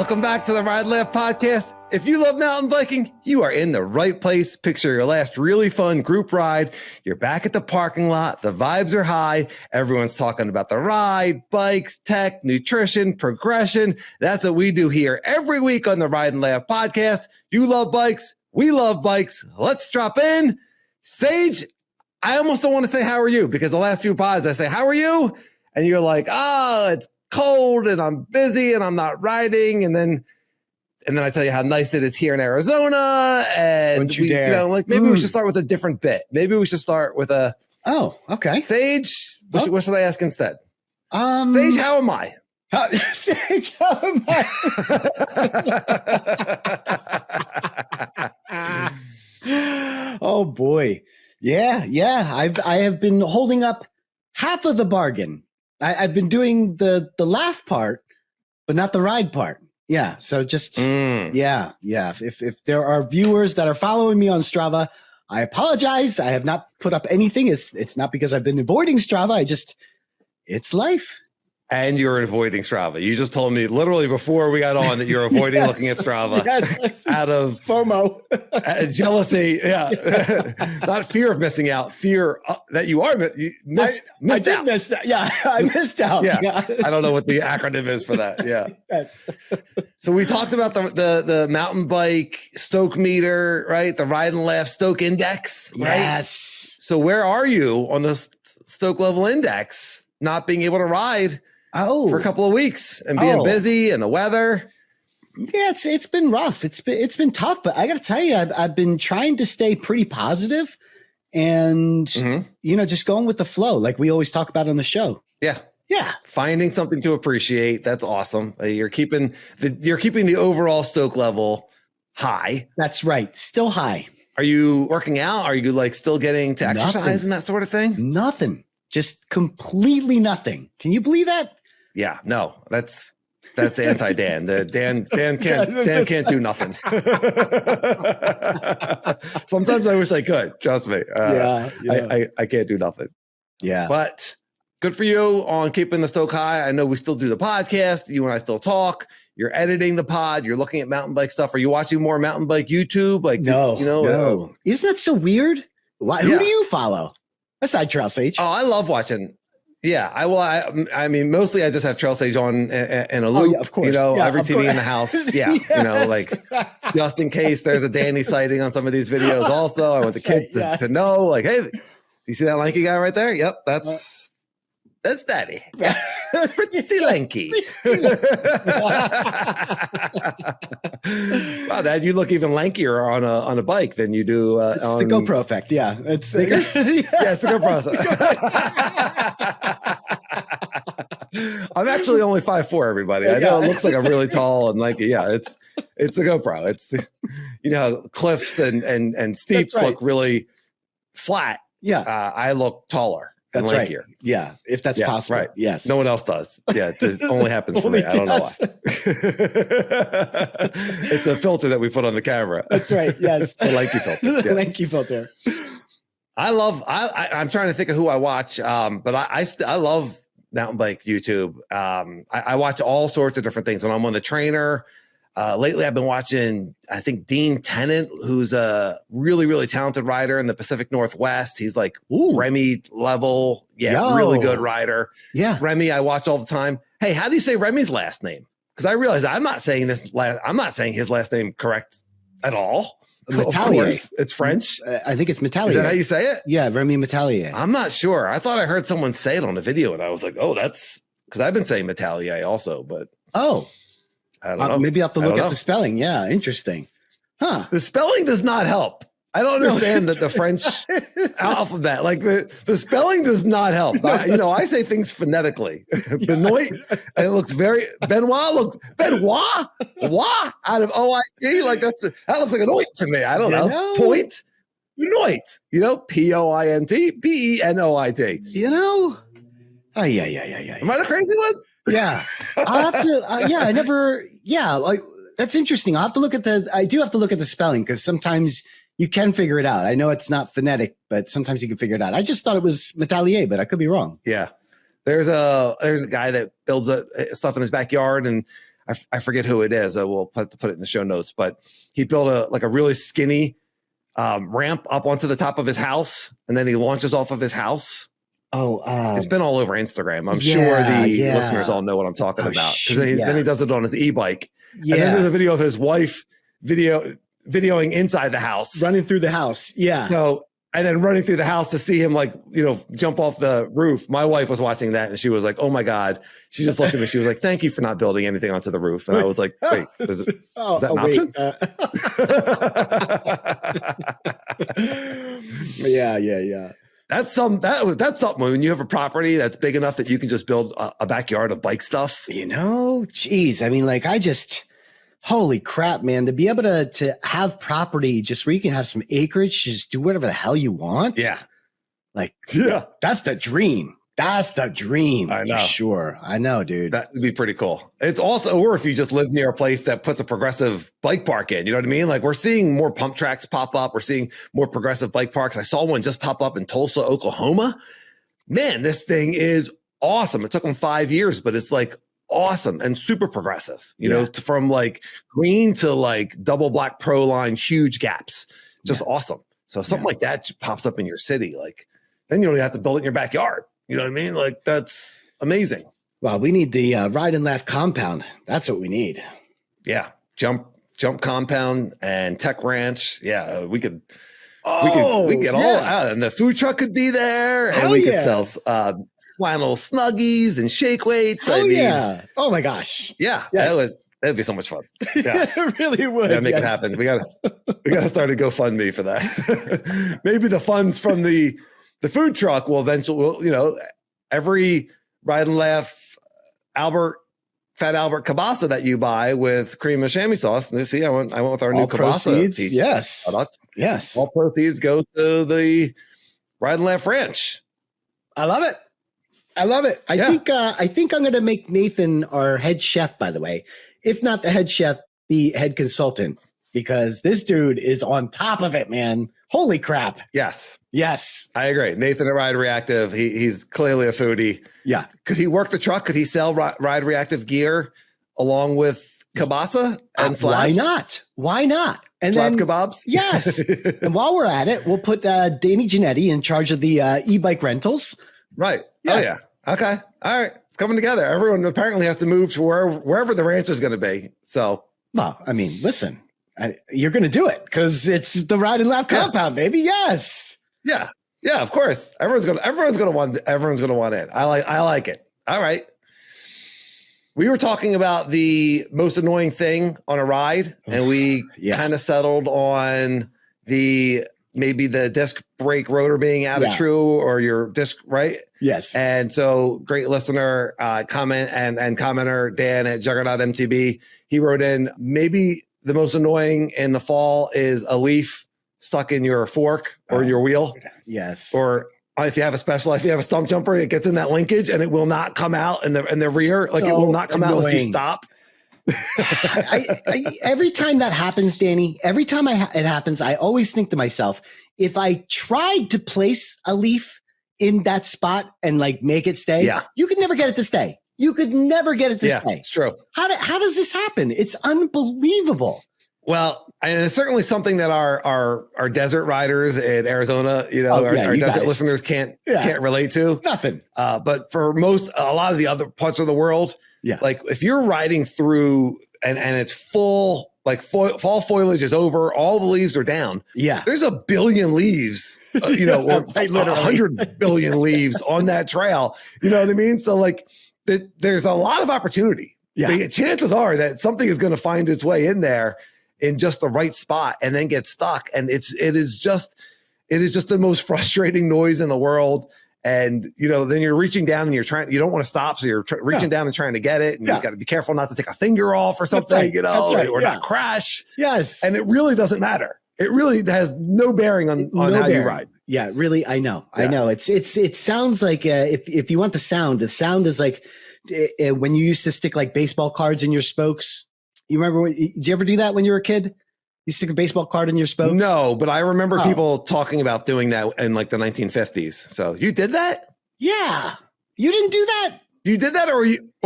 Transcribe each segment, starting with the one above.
Welcome back to the Ride Laugh Podcast. If you love mountain biking, you are in the right place. Picture your last really fun group ride. You're back at the parking lot. The vibes are high. Everyone's talking about the ride, bikes, tech, nutrition, progression. That's what we do here every week on the Ride and Laugh Podcast. You love bikes. We love bikes. Let's drop in. Sage, I almost don't want to say how are you, because the last few pods I say, how are you? And you're like, oh, it's cold and I'm busy and I'm not riding. And then I tell you how nice it is here in Arizona. And we, like maybe we should start with a different bit. Maybe we should start with a, okay. Sage, what should I ask instead? Sage, how am I? Sage, how am I? Oh boy. Yeah. I have been holding up half of the bargain. I've been doing the laugh part, but not the ride part. Yeah. So just, yeah. If there are viewers that are following me on Strava, I apologize. I have not put up anything. It's not because I've been avoiding Strava. It's life. And you're avoiding Strava. You just told me literally before we got on that you're avoiding looking at Strava out of FOMO, jealousy. Yeah, not fear of missing out, fear that you are missed out. Miss that. Yeah, I missed out. Yeah. I don't know what the acronym is for that. Yeah. Yes. So we talked about the mountain bike Stoke meter, right? The Ride and Laugh Stoke index, right? Yes. So where are you on the Stoke level index? Not being able to ride. For a couple of weeks and being busy and the weather. Yeah, it's been rough. It's been tough, but I got to tell you, I've been trying to stay pretty positive and, just going with the flow like we always talk about on the show. Yeah. Yeah. Finding something to appreciate. That's awesome. You're keeping the overall Stoke level high. That's right. Still high. Are you working out? Are you still getting to exercise and that sort of thing? Nothing. Just completely nothing. Can you believe that? Yeah, no, that's anti-Dan. Dan can't do nothing. Sometimes I wish I could. Trust me. I can't do nothing. Yeah, but good for you on keeping the Stoke high. I know we still do the podcast. You and I still talk. You're editing the pod. You're looking at mountain bike stuff. Are you watching more mountain bike YouTube? No. Isn't that so weird? Why? Who do you follow? Aside Trail Sage. Oh, I love watching. Yeah, I mean, mostly I just have Trail Sage on in a loop. Of course. Every TV in the house. Yeah, yes. Just in case there's a Danny sighting on some of these videos. Also, I want the kids to know, hey, you see that lanky guy right there? Yep, that's Daddy. Pretty lanky. Wow, Dad, you look even lankier on a bike than you do. It's the GoPro effect. Yeah, it's it's the GoPro effect. I'm actually only 5'4", everybody. I know it looks like I'm really tall and lanky. Yeah, it's the GoPro. It's the how cliffs and steeps look really flat. Yeah, I look taller. That's right. Yeah, if that's possible. Right. Yes. No one else does. Yeah, it only happens for me. I don't know why. It's a filter that we put on the camera. That's right. Yes. The lanky filter. Yes. The lanky filter. I'm trying to think of who I watch, but I love mountain bike YouTube. I watch all sorts of different things when I'm on the trainer. Lately, I've been watching, I think, Dean Tenant, who's a really, really talented rider in the Pacific Northwest. He's like Remy level. Yeah, really good rider. Yeah. Remy, I watch all the time. Hey, how do you say Remy's last name? Because I realize I'm not saying his last name correct at all. Metailler. Of course, it's French. I think it's Metailler. Is that how you say it? Yeah, Remy Metailler. I'm not sure. I thought I heard someone say it on a video, and I was like, oh, that's because I've been saying Metailler also, but I don't know. Maybe I'll have to look at the spelling. Yeah, interesting. Huh. The spelling does not help. I don't understand that the French alphabet, the spelling does not help. I say things phonetically. Benoit, and it looks very, Benoit out of O-I-T. That looks like an oint to me. I don't know. Point, Benoit, P-O-I-N-T, B-E-N-O-I-T. Yeah. Am I the crazy one? Yeah. I'll have to, that's interesting. I do have to look at the spelling because sometimes you can figure it out. I know it's not phonetic, but sometimes you can figure it out. I just thought it was Metailler, but I could be wrong. Yeah. There's a guy that builds stuff in his backyard, and I forget who it is. We'll put it in the show notes, but he built a really skinny ramp up onto the top of his house, and then he launches off of his house. Oh, it's been all over Instagram. I'm sure the listeners all know what I'm talking about, because then he does it on his e-bike. Yeah. And then there's a video of his wife videoing inside the house, running through the house. Yeah. So, and then running through the house to see him jump off the roof. My wife was watching that and she was like, "Oh my God." She just looked at me. She was like, "Thank you for not building anything onto the roof." And I was like, "Wait, is that an option?" Yeah. That's something when you have a property that's big enough that you can just build a backyard of bike stuff. Geez. I mean, holy crap, man, to be able to have property just where you can have some acreage, just do whatever the hell you want. Yeah. That's the dream. That's the dream. I know. For sure. I know, dude. That would be pretty cool. It's also, or if you just live near a place that puts a progressive bike park in, you know what I mean? Like, we're seeing more pump tracks pop up. We're seeing more progressive bike parks. I saw one just pop up in Tulsa, Oklahoma. Man, this thing is awesome. It took them 5 years, but it's awesome and super progressive, you know, from green to double black pro line, huge gaps, just awesome. So something like that pops up in your city, then you don't have to build it in your backyard. You know what I mean? That's amazing. Well, we need the ride and laugh compound. That's what we need. Yeah. Jump compound and tech ranch. Yeah. We could get all out, and the food truck could be there, and we could sell flannel snuggies and shake weights. Oh my gosh. Yeah. Yes. That'd be so much fun. Yeah. It really would. Yeah, make it happen. We gotta start a GoFundMe for that. Maybe the funds from the food truck will eventually, every ride and laugh Fat Albert kielbasa that you buy with cream and chamois sauce. And see, I went with our new kielbasa. Yes. Product. Yes. All proceeds go to the Ride and Laugh Ranch. I love it. I think I'm going to make Nathan our head chef, by the way. If not the head chef, the head consultant, because this dude is on top of it, man. Holy crap. Yes. Yes. I agree. Nathan at Ride Reactive, he's clearly a foodie. Yeah. Could he work the truck? Could he sell Ride Reactive gear along with kielbasa and slabs? Why not? And slab then kebabs? Yes. And while we're at it, we'll put Danny Giannetti in charge of the e-bike rentals. Right. Yes. Oh, yeah. Okay. All right. It's coming together. Everyone apparently has to move to wherever the ranch is going to be. So, well, I mean, listen, you're going to do it because it's the Ride and Laugh compound, baby. Yes. Yeah. Yeah. Of course. Everyone's going to want in. I like it. All right. We were talking about the most annoying thing on a ride, and we kind of settled on maybe the disc brake rotor being out of true, or your disc, right? Yes. And so, great listener comment and commenter Dan at Juggernaut MTB, he wrote in, maybe the most annoying in the fall is a leaf stuck in your fork or your wheel. Yes. Or if you have a stump jumper, it gets in that linkage and it will not come out in the rear. It will not come out unless you stop. Every time that happens, Danny, every time it happens, I always think to myself, if I tried to place a leaf in that spot and make it stay, you could never get it to stay. You could never get it to stay. It's true. How does this happen? It's unbelievable. Well, and it's certainly something that our desert riders in Arizona, our desert listeners can't relate to. Nothing. But for a lot of the other parts of the world, if you're riding through and it's full, fall foliage is over, all the leaves are down. Yeah. There's a billion leaves, or 100 billion leaves on that trail. You know what I mean? So there's a lot of opportunity. Yeah. The chances are that something is going to find its way in there in just the right spot and then get stuck. And it is just the most frustrating noise in the world. And, then you're reaching down and you don't want to stop. So you're reaching down and trying to get it. And you got to be careful not to take a finger off or something, or not crash. Yes. And it really doesn't matter. It really has no bearing on how you ride. Yeah, really. I know. It sounds like, if you want the sound is like when you used to stick baseball cards in your spokes. You remember, did you ever do that when you were a kid? You stick a baseball card in your spokes? No, but I remember people talking about doing that in the 1950s. So you did that? Yeah. You didn't do that? You did that, or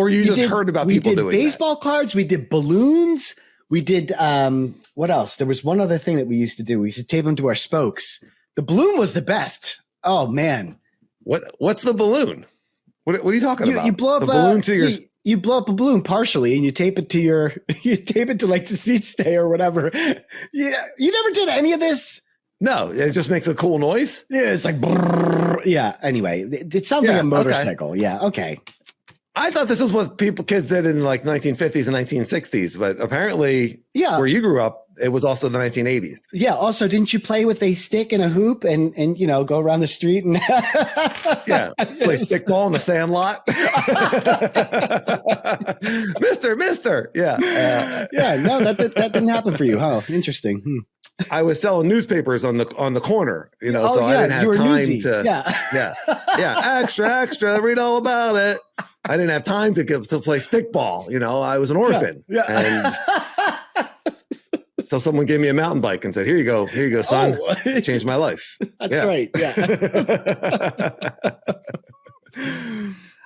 you just heard about people doing that? We did baseball cards. We did balloons. We did, what else? There was one other thing that we used to do. We used to tape them to our spokes. The balloon was the best. Oh, man. What's the balloon? What are you talking about? You blow up the balloon to your... You blow up a balloon partially and you tape it to like the seat stay or whatever. Yeah. You never did any of this? No, it just makes a cool noise. Yeah, it's like, brrr. Yeah. Anyway, it sounds like a motorcycle. Okay. Yeah. Okay. I thought this is what kids did in like 1950s and 1960s, but apparently, where you grew up, it was also the 1980s. Yeah. Also, didn't you play with a stick and a hoop and go around the street and play stickball in the sandlot? Mister. Yeah. No, that didn't happen for you, huh? Interesting. I was selling newspapers on the corner, so I didn't have time to. Extra, read all about it. I didn't have time to play stickball. I was an orphan. And so someone gave me a mountain bike and said, here you go, son. It changed my life. That's right. Yeah.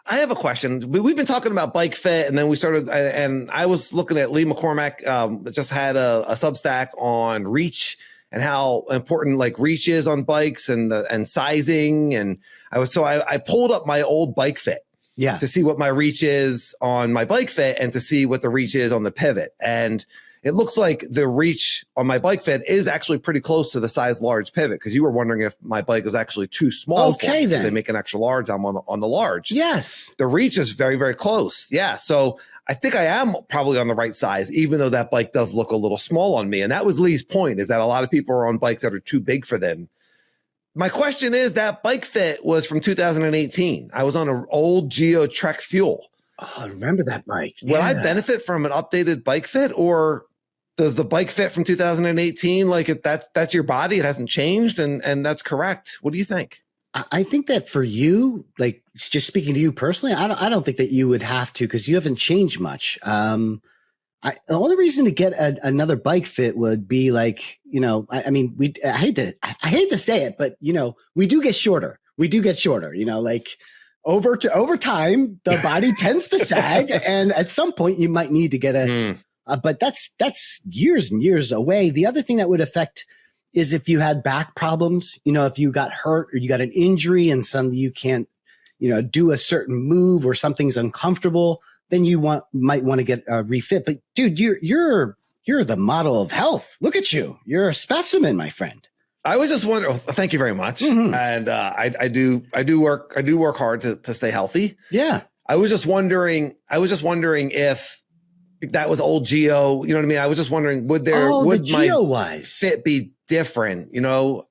I have a question. We've been talking about bike fit, and then we started, and I was looking at Lee McCormack, just had a Substack on reach and how important like reach is on bikes and sizing. And I pulled up my old bike fit. Yeah. To see what my reach is on my bike fit and to see what the reach is on the pivot. And it looks like the reach on my bike fit is actually pretty close to the size large pivot, because you were wondering if my bike was actually too small. Okay, then. They make an extra large. I'm on the large. Yes. The reach is very, very close. Yeah. So I think I am probably on the right size, even though that bike does look a little small on me. And that was Lee's point, is that a lot of people are on bikes that are too big for them. My question is, that bike fit was from 2018. I was on an old Geo Trek Fuel. Oh, I remember that bike. Will I benefit from an updated bike fit, or does the bike fit from 2018, like that's your body, it hasn't changed, and that's correct? What do you think? I think that for you, like just speaking to you personally, I don't think that you would have to, because you haven't changed much. The only reason to get another bike fit would be like, I hate to say it, but we do get shorter. Like over time, the body tends to sag, and at some point you might need to get but that's years and years away. The other thing that would affect is if you had back problems, if you got hurt or you got an injury and you can't, do a certain move or something's uncomfortable, then you might want to get a refit. But dude, you're the model of health. Look at you. You're a specimen, my friend. I was just wondering. Thank you very much. Mm-hmm. And I do work hard to stay healthy. Yeah. I was just wondering if that was old Geo. You know what I mean? I was just wondering, would my fit be different?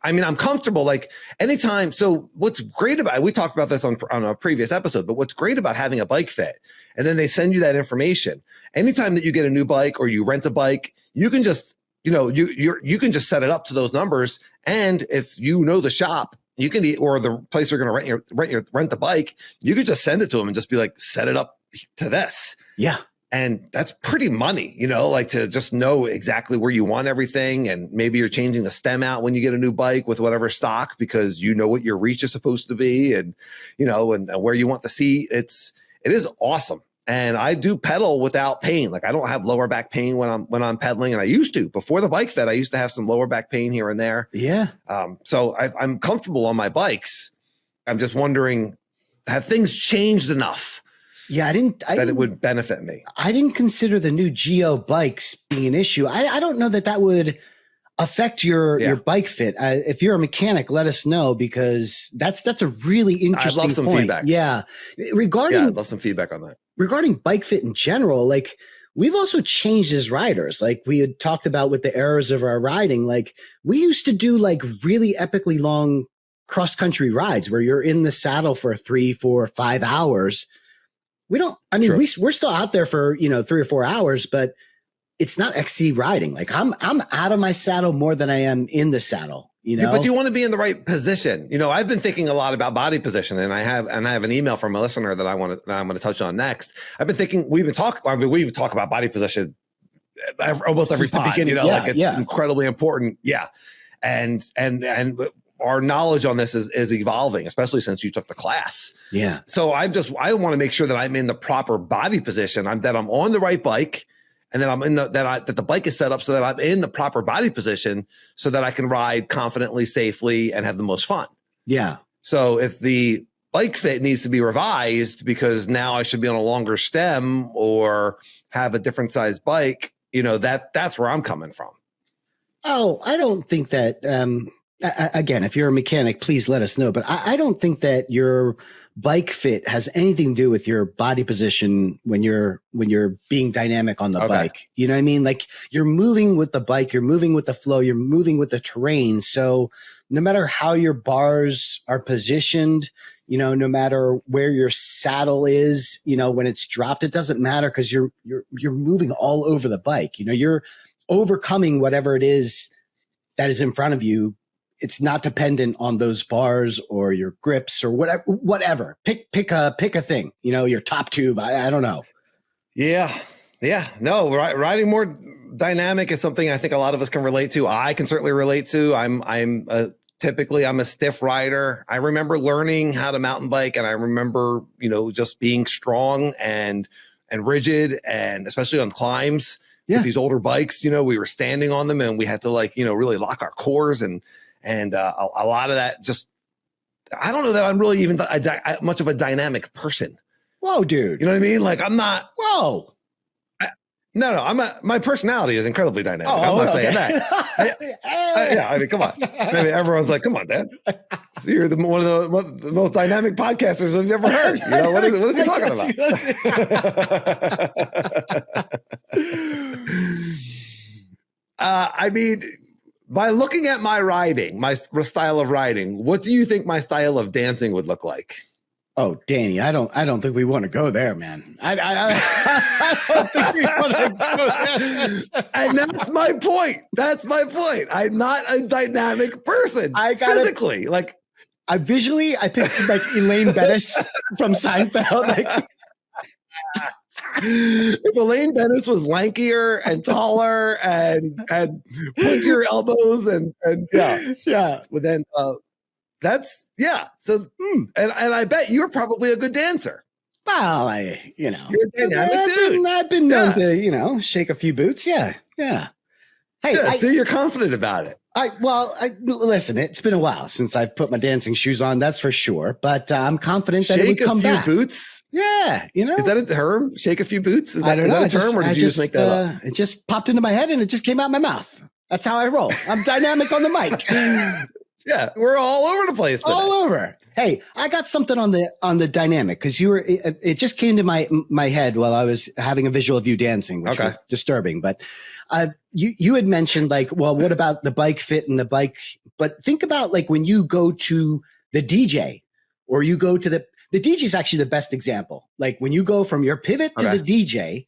I'm comfortable like anytime. So what's great about, we talked about this on a previous episode, but what's great about having a bike fit, and then they send you that information. Anytime that you get a new bike or you rent a bike, you can just, you can just set it up to those numbers. And if the shop, you can, or the place you're going to rent the bike, you could just send it to them and just be like, set it up to this. Yeah. And that's pretty money, like to just know exactly where you want everything. And maybe you're changing the stem out when you get a new bike with whatever stock, because what your reach is supposed to be, and, and where you want the seat. It is awesome. And I do pedal without pain. Like I don't have lower back pain when I'm pedaling. And I used to, before the bike fit, I used to have some lower back pain here and there. Yeah. So I'm comfortable on my bikes. I'm just wondering, have things changed enough? Yeah, it would benefit me. I didn't consider the new Geo bikes being an issue. I don't know that would affect your bike fit. If you're a mechanic, let us know, because that's a really interesting I'd love some point. Feedback. Yeah. I'd love some feedback on that. Regarding bike fit in general, like we've also changed as riders. Like we had talked about with the errors of our riding. Like we used to do like really epically long cross-country rides where you're in the saddle for 3, 4, 5 hours. We're still out there for, 3 or 4 hours, but it's not XC riding. Like I'm out of my saddle more than I am in the saddle, But you want to be in the right position. I've been thinking a lot about body position, and I have an email from a listener that I'm going to touch on next. I've been thinking, we talk about body position almost every pod, it's incredibly important. Yeah. And our knowledge on this is evolving, especially since you took the class. Yeah. So I want to make sure that I'm in the proper body position. That I'm on the right bike, and then I'm in that the bike is set up so that I'm in the proper body position so that I can ride confidently, safely, and have the most fun. Yeah. So if the bike fit needs to be revised because now I should be on a longer stem or have a different size bike, that's where I'm coming from. Oh, I don't think that, again, if you're a mechanic, please let us know. But I don't think that your bike fit has anything to do with your body position when you're being dynamic on the bike. You know what I mean? Like, you're moving with the bike, you're moving with the flow, you're moving with the terrain. So no matter how your bars are positioned, no matter where your saddle is, when it's dropped, it doesn't matter because you're moving all over the bike. You're overcoming whatever it is that is in front of you. It's not dependent on those bars or your grips or whatever. Pick a thing, your top tube. I don't know. Yeah. No, riding more dynamic is something I think a lot of us can relate to. I can certainly relate to. Typically I'm a stiff rider. I remember learning how to mountain bike, and I remember, just being strong and rigid, and especially on climbs. Yeah. With these older bikes, we were standing on them and we had to really lock our cores and a lot of that I don't know that I'm really even much of a dynamic person. Whoa, dude. You know what I mean? Like, I'm not. Whoa. My personality is incredibly dynamic. I'm not saying that. Yeah, I mean, come on. I mean, everyone's like, come on, Dan. So you're one of the most dynamic podcasters we've ever heard. What is he talking about? I mean, by looking at my riding, my style of riding, what do you think my style of dancing would look like? Oh, Danny, I don't think we want to go there, man. I don't think we want to go there. And that's my point. I'm not a dynamic person. Physically. I pictured like Elaine Bettis from Seinfeld. If Elaine Bettis was lankier and taller and had pointier elbows and yeah. But then So and I bet you're probably a good dancer. Well, you're a dynamic dude. I've been known to shake a few boots. Yeah. Hey, see, you're confident about it. Listen, it's been a while since I've put my dancing shoes on, that's for sure. But I'm confident that it would come back. Shake a few boots? Yeah, Is that a term? Shake a few boots? I don't know. Is that a term, or did you just make that up? It just popped into my head and it just came out my mouth. That's how I roll. I'm dynamic on the mic. Yeah, we're all over the place today. All over. Hey, I got something on the dynamic because it just came to my head while I was having a visual of you dancing, which was disturbing. But you had mentioned what about the bike fit and the bike? But think about when you go to the DJ or you go to the DJ is actually the best example. Like when you go from your pivot to the DJ,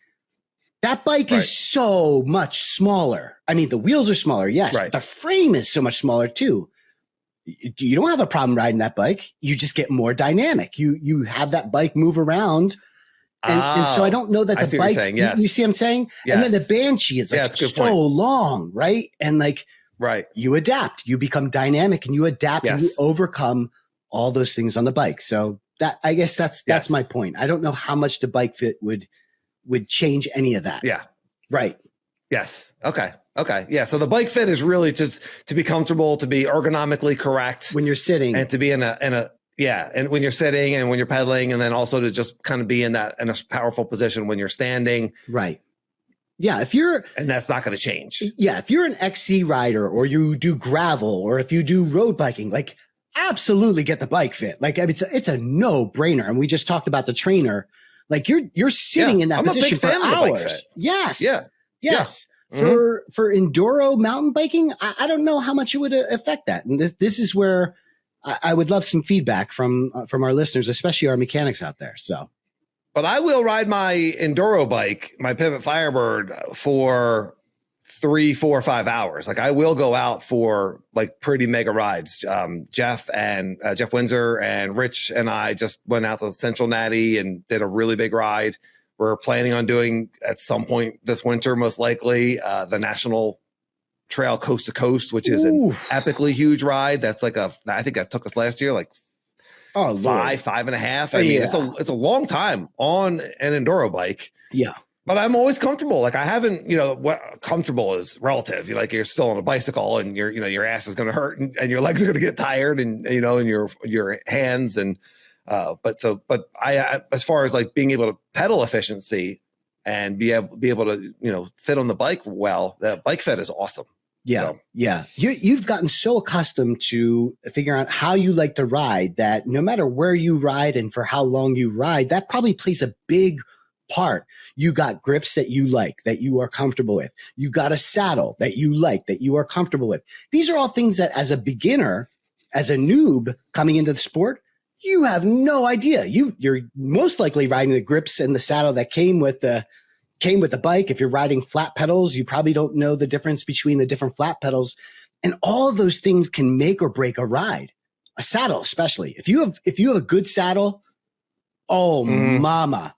that bike is so much smaller. I mean, the wheels are smaller, yes, but the frame is so much smaller too. You don't have a problem riding that bike. You just get more dynamic. You have that bike move around. And so I don't know that the bike, you see what I'm saying? Yes. And then the Banshee is so long, right? And you adapt, you become dynamic and you adapt and you overcome all those things on the bike. So I guess that's my point. I don't know how much the bike fit would change any of that. Yeah. Right. Yes. Okay. Yeah. So the bike fit is really just to be comfortable, to be ergonomically correct when you're sitting, and to be and when you're sitting and when you're pedaling, and then also to just kind of be in a powerful position when you're standing. Right. Yeah. And that's not going to change. Yeah. If you're an XC rider or you do gravel or if you do road biking, absolutely get the bike fit. It's a no brainer. And we just talked about the trainer. You're sitting in that position for hours. Yes. Yeah. Yes. For enduro mountain biking, I don't know how much it would affect that. And this is where I would love some feedback from our listeners, especially our mechanics out there. So, but I will ride my enduro bike, my Pivot Firebird, for 3, 4, 5 hours. I will go out for pretty mega rides. Jeff Windsor and Rich and I just went out to Central Natty and did a really big ride. We're planning on doing at some point this winter, most likely, the national Trail Coast to Coast, which is an epically huge ride. That's like I think that took us last year, like five and a half. I mean, it's a long time on an enduro bike. Yeah. But I'm always comfortable. Like I haven't, what comfortable is relative. You're still on a bicycle and your ass is going to hurt and your legs are going to get tired and, and your hands. And, but I, as far as like being able to pedal efficiency and be able to, fit on the bike well, that bike fit is awesome. Yeah. So. Yeah. You've gotten so accustomed to figuring out how you like to ride that no matter where you ride and for how long you ride, that probably plays a big part. You got grips that you like, that you are comfortable with. You got a saddle that you like, that you are comfortable with. These are all things that as a beginner, as a noob coming into the sport, you have no idea. You're most likely riding the grips and the saddle that came with the bike. If you're riding flat pedals, you probably don't know the difference between the different flat pedals. And all of those things can make or break a ride. A saddle, especially. If you have a good saddle, mama.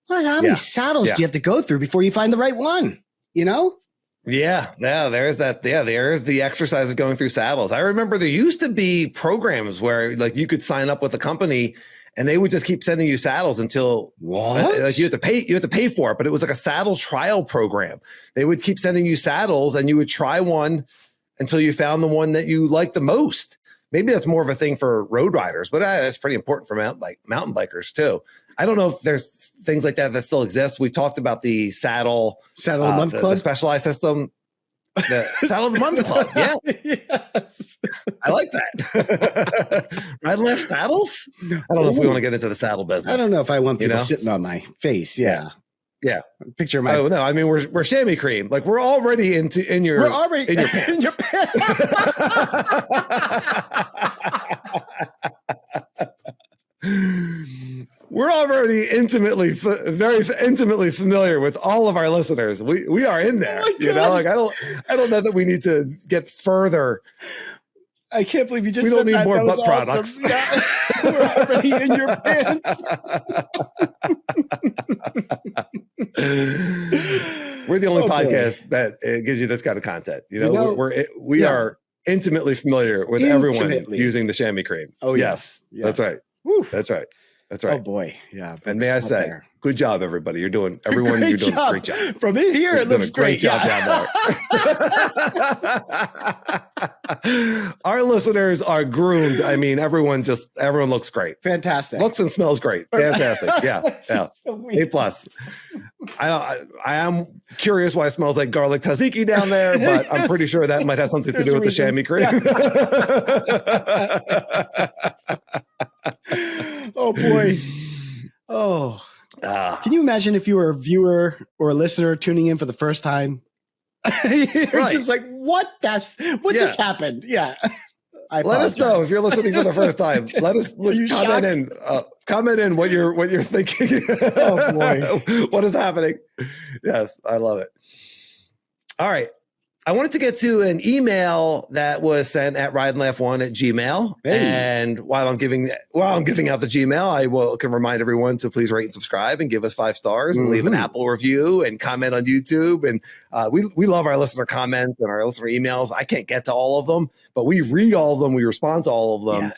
Well, how many saddles do you have to go through before you find the right one? Yeah, there's that. Yeah, there's the exercise of going through saddles. I remember there used to be programs where like you could sign up with a company and they would just keep sending you saddles until like you have to pay for it. But it was like a saddle trial program. They would keep sending you saddles and you would try one until you found the one that you liked the most. Maybe that's more of a thing for road riders, but that's pretty important for mountain bikers too. I don't know if there's things like that still exist. We talked about the saddle of the month club, the specialized system, the saddle of the month club. Yeah, yes, I like that. Ride left saddles. I don't know if we want to get into the saddle business. I don't know if I want people sitting on my face. Yeah. Picture my. Oh no! I mean, we're chamois cream. Like we're already in your pants. In your pants. We're already very intimately familiar with all of our listeners. We are in there. Like I don't know that we need to get further. I can't believe you just. We don't need more butt products. Yeah. We're already in your pants. We're the only podcast that gives you this kind of content. We are intimately familiar with everyone using the chamois cream. Oh yes. That's right. Woo. That's right. Oh boy, yeah. And may I say, good job, everybody. You're doing a great job. From in here, it looks great. Job down there. Our listeners are groomed. I mean, everyone looks great. Fantastic. Looks and smells great. Fantastic. Yeah. So A+. I am curious why it smells like garlic tzatziki down there, but I'm pretty sure that might have something to do with the chamois cream. Oh boy. Oh. Can you imagine if you were a viewer or a listener tuning in for the first time? You're just like, what just happened? Yeah. Let us know if you're listening for the first time. Let us comment in what you're thinking. Oh boy. What is happening? Yes, I love it. All right. I wanted to get to an email that was sent at rideandlaugh1@gmail. Hey. And while I'm giving out the Gmail, I can remind everyone to please rate and subscribe and give us 5 stars and leave an Apple review and comment on YouTube. And we love our listener comments and our listener emails. I can't get to all of them, but we read all of them. We respond to all of them. Yeah.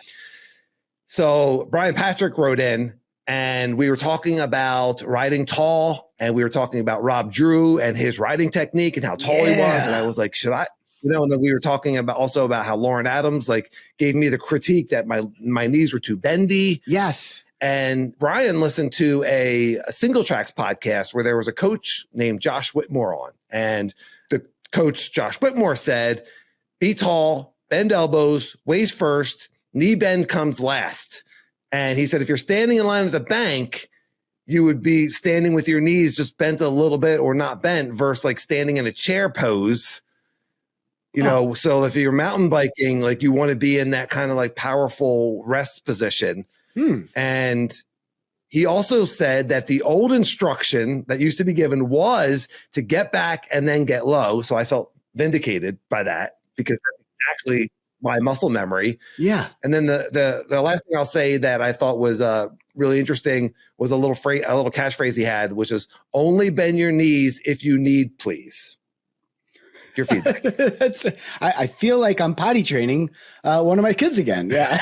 So Brian Patrick wrote in and we were talking about riding tall, and we were talking about Rob Drew and his riding technique and how tall he was. And I was like, should I, and then we were talking about how Lauren Adams gave me the critique that my knees were too bendy. Yes. And Brian listened to a Single Tracks podcast where there was a coach named Josh Whitmore on. And the coach, Josh Whitmore, said, be tall, bend elbows, waist first, knee bend comes last. And he said, if you're standing in line at the bank, you would be standing with your knees just bent a little bit or not bent versus standing in a chair pose, So if you're mountain biking, you want to be in that kind of powerful rest position. And he also said that the old instruction that used to be given was to get back and then get low. So I felt vindicated by that because that's exactly my muscle memory. Yeah. And then the last thing I'll say that I thought was really interesting was a little catchphrase he had, which is only bend your knees if you need, please. your feedback. I feel like I'm potty training one of my kids again. Yeah.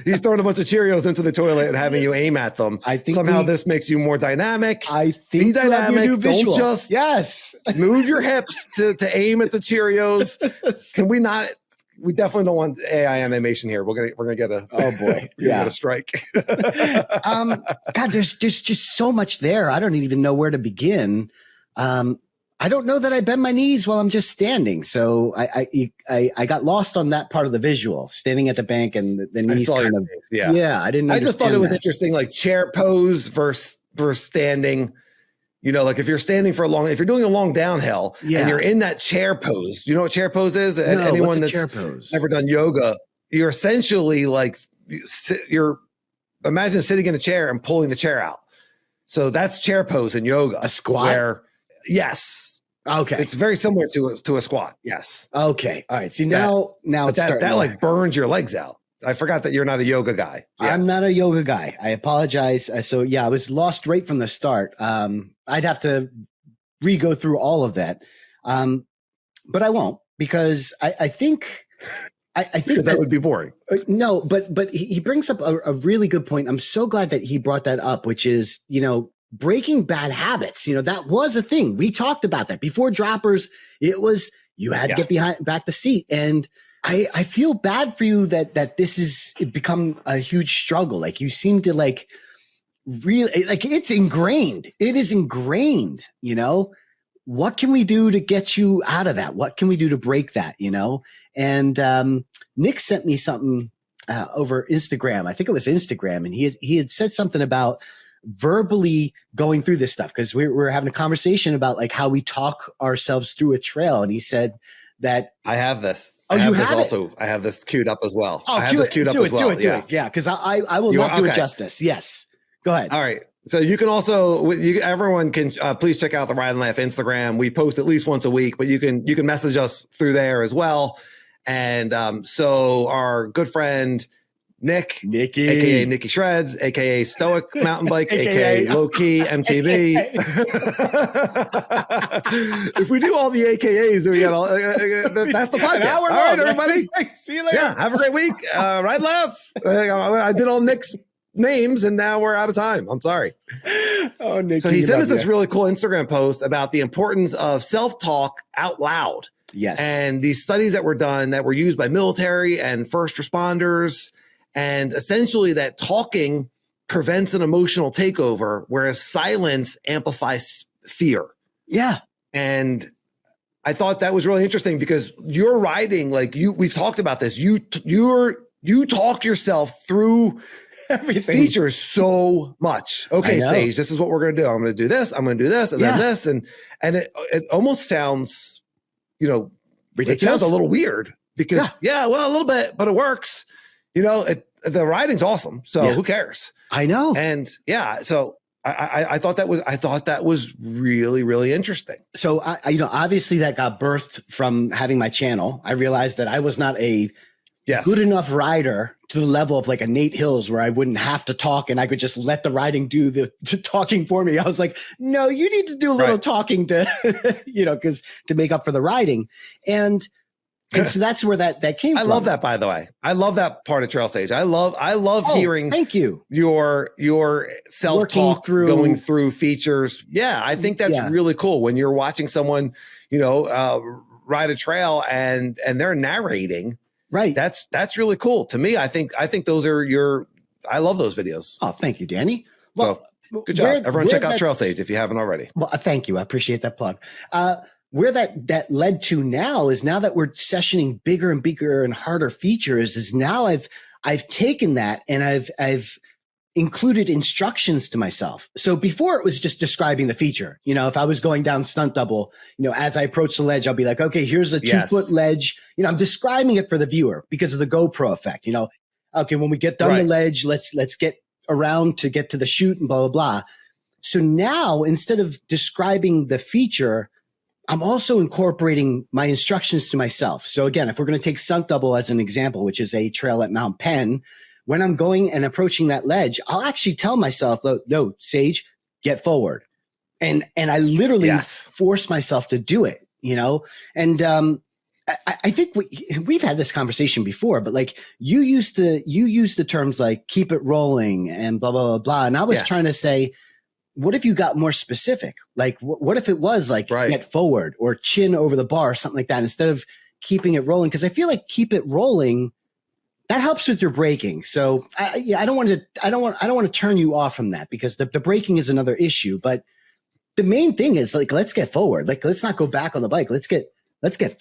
He's throwing a bunch of Cheerios into the toilet and having you aim at them. I think somehow this makes you more dynamic. I think be dynamic. Don't just move your hips to aim at the Cheerios. Can we not? We definitely don't want AI animation here. We're gonna get a get a strike. God, there's just so much there. I don't even know where to begin. I don't know that I bend my knees while I'm just standing. So I got lost on that part of the visual, standing at the bank and the knees kind of. Yeah, I didn't. I just thought it was interesting, like chair pose versus standing. You know, like if you're standing for if you're doing a long downhill and you're in that chair pose, you know what chair pose is? And no, anyone that's chair pose? Never done yoga, you're essentially like, imagine sitting in a chair and pulling the chair out. So that's chair pose in yoga. A squat? Yes. Okay. It's very similar to a squat. Yes. Okay. All right. See, now it's starting. That like burns your legs out. I forgot that you're not a yoga guy. Yeah. I'm not a yoga guy. I apologize. So I was lost right from the start. I'd have to re-go through all of that. But I won't, because I think that would be boring. No, but he brings up a really good point. I'm so glad that he brought that up, which is, breaking bad habits. That was a thing. We talked about that before droppers. It was, you had to get back the seat. And I feel bad for you that this has become a huge struggle. Like you seem to really, like it's ingrained. It is ingrained, What can we do to get you out of that? What can we do to break that, And Nick sent me something over Instagram. I think it was Instagram. And he had said something about verbally going through this stuff, because we were having a conversation about like how we talk ourselves through a trail. And he said that I have this. Oh, you have also. I have this queued up as well. Oh, I have this queued up as well. Do it. Yeah, because I will not do it justice. Yes. Go ahead. All right. So you can also, everyone can please check out the Ride and Laugh Instagram. We post at least once a week, but you can message us through there as well. And so our good friend Nicky, aka Nicky Shreds, aka Stoic Mountain Bike, aka Low Key MTB. If we do all the AKAs, we got all. That's the podcast. All right, everybody. See you later. Yeah, have a great week. Ride Laugh. I did all Nick's names, and now we're out of time. I'm sorry. Oh, Nicky. So he sent us this really cool Instagram post about the importance of self-talk out loud. Yes. And these studies that were done that were used by military and first responders. And essentially that talking prevents an emotional takeover, whereas silence amplifies fear. Yeah. And I thought that was really interesting, because you're riding, like we've talked about this. You talk yourself through everything, features so much. Okay, Sage, this is what we're going to do. I'm going to do this. I'm going to do this, and then this, and it almost sounds, ridiculous. It sounds a little weird, because well, a little bit, but it works. The riding's awesome. So who cares? I know. And so I thought that was really, really interesting. So obviously that got birthed from having my channel. I realized that I was not a good enough rider to the level of like a Nate Hills, where I wouldn't have to talk and I could just let the riding do the talking for me. I was like, no, you need to do a little talking to, because to make up for the riding. And so that's where that came from. I love that, by the way. I love that part of Trail Sage. I love hearing thank you. your self-talk going through features. Yeah, I think that's really cool when you're watching someone, ride a trail and they're narrating. Right. That's really cool. To me, I think those are I love those videos. Oh, thank you, Danny. Well, so, good job. Everyone check out Trail Sage if you haven't already. Well, thank you. I appreciate that plug. Where that led to now is, now that we're sessioning bigger and bigger and harder features, is now I've taken that and I've included instructions to myself. So before it was just describing the feature. If I was going down stunt double, as I approach the ledge, I'll be like, okay, here's a 2-foot ledge. I'm describing it for the viewer because of the GoPro effect. Okay, when we get down the ledge, let's get around to get to the chute and blah, blah, blah. So now, instead of describing the feature, I'm also incorporating my instructions to myself. So again, if we're going to take stunt double as an example, which is a trail at Mount Penn, when I'm going and approaching that ledge, I'll actually tell myself, no, Sage, get forward. And I literally Yes. force myself to do it, you know? And I think we've had this conversation before, but like you used the terms like keep it rolling and blah, blah, blah, blah. And I was trying to say, what if you got more specific? Like, what if it was like get forward or chin over the bar or something like that instead of keeping it rolling? Because I feel like keep it rolling, that helps with your braking. So I don't want to turn you off from that because the braking is another issue. But the main thing is like, let's get forward. Like, let's not go back on the bike. Let's get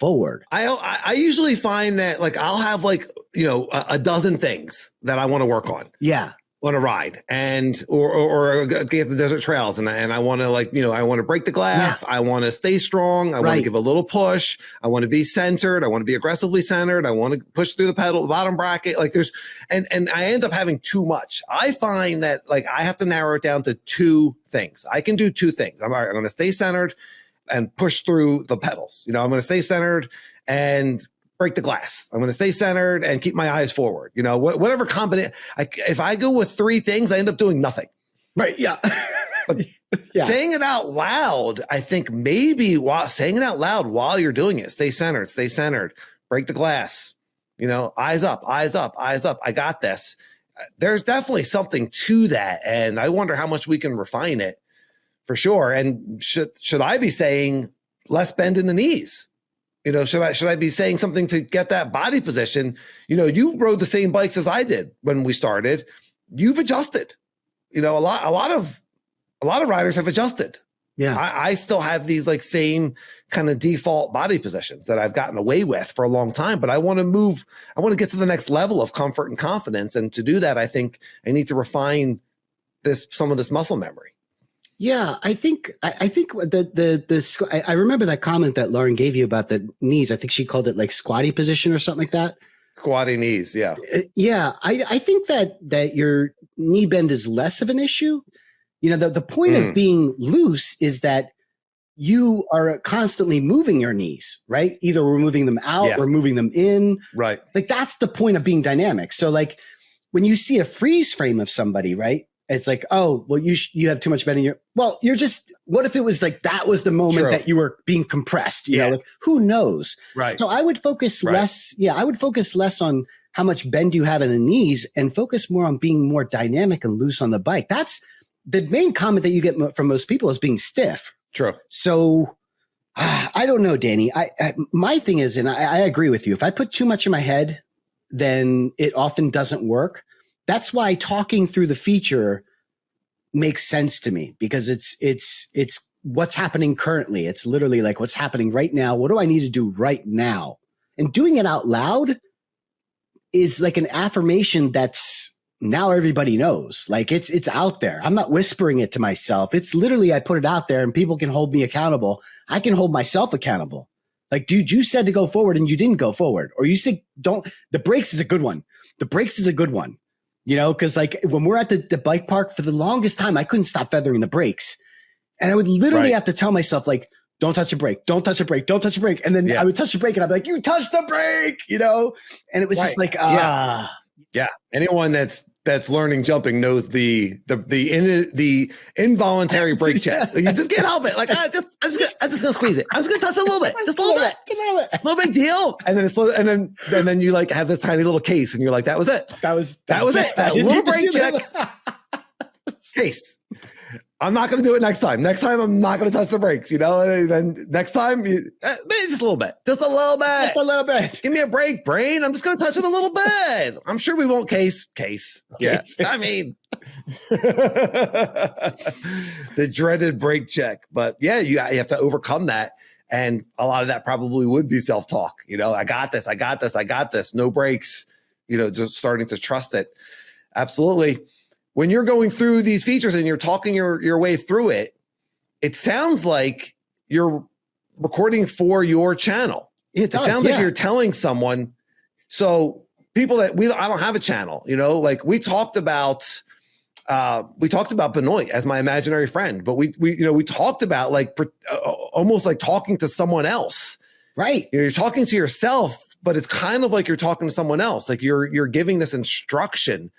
forward. I usually find that like I'll have like, you know, a dozen things that I want to work on. Yeah. On a ride and or get the desert trails and I want to like, you know, I want to break the glass. I want to stay strong. I want to give a little push. I want to be centered. I want to be aggressively centered. I want to push through the pedal, the bottom bracket. Like there's, and I end up having too much. I find that like I have to narrow it down to two things. I can do two things. I'm going to stay centered and push through the pedals. You know, I'm going to stay centered and break the glass. I'm going to stay centered and keep my eyes forward. You know, whatever combination. If I go with three things, I end up doing nothing. Right. Yeah. But saying it out loud, I think maybe saying it out loud while you're doing it, stay centered, break the glass, you know, eyes up. I got this. There's definitely something to that. And I wonder how much we can refine it for sure. And should I be saying less bend in the knees? You know, should I be saying something to get that body position? You know, you rode the same bikes as I did when we started. You've adjusted. You know, a lot of riders have adjusted. Yeah. I still have these like same kind of default body positions that I've gotten away with for a long time, but I want to get to the next level of comfort and confidence. And to do that, I think I need to refine some of this muscle memory. Yeah, I think I remember that comment that Lauren gave you about the knees. I think she called it like squatty position or something like that. Squatty knees, yeah. Yeah, I think that your knee bend is less of an issue. You know, the point of being loose is that you are constantly moving your knees, right? Either we're moving them out or moving them in. Right. Like that's the point of being dynamic. So like when you see a freeze frame of somebody, right? It's like, oh, well, you have too much bend in your, well, you're just, what if it was like, that was the moment that you were being compressed, you know, like who knows? Right. So I would focus less. Yeah. I would focus less on how much bend you have in the knees and focus more on being more dynamic and loose on the bike. That's the main comment that you get from most people is being stiff. True. So I don't know, Danny. My thing is, and I agree with you. If I put too much in my head, then it often doesn't work. That's why talking through the feature makes sense to me because it's what's happening currently. It's literally like what's happening right now. What do I need to do right now? And doing it out loud is like an affirmation that's now everybody knows. Like it's out there. I'm not whispering it to myself. It's literally I put it out there and people can hold me accountable. I can hold myself accountable. Like, dude, you said to go forward and you didn't go forward. Or you said don't. The brakes is a good one. The brakes is a good one. You know, because like when we're at the bike park for the longest time, I couldn't stop feathering the brakes. And I would literally have to tell myself, like, don't touch the brake, don't touch the brake, don't touch the brake. And then I would touch the brake and I'd be like, you touched the brake, you know? And it was just like, Yeah. Anyone that's learning jumping knows the involuntary brake check. You just can't help it. Like I'm just gonna squeeze it. I'm just gonna touch it a little bit, just a little bit. No big deal. And then it's and then you like have this tiny little case, and you're like, that was it. That was it. That little brake check. Case. I'm not going to do it next time. Next time, I'm not going to touch the brakes, you know? And then next time, maybe just a little bit. Just a little bit. Just a little bit. Give me a break, brain. I'm just going to touch it a little bit. I'm sure we won't case. Yeah. I mean, the dreaded brake check. But yeah, you have to overcome that. And a lot of that probably would be self-talk. You know, I got this. No brakes, you know, just starting to trust it. Absolutely. When you're going through these features and you're talking your way through it, it sounds like you're recording for your channel. It sounds like you're telling someone. So people that I don't have a channel, you know, like we talked about Benoit as my imaginary friend, but we talked about like almost like talking to someone else, right? You know, you're talking to yourself, but it's kind of like you're talking to someone else. Like you're giving this instruction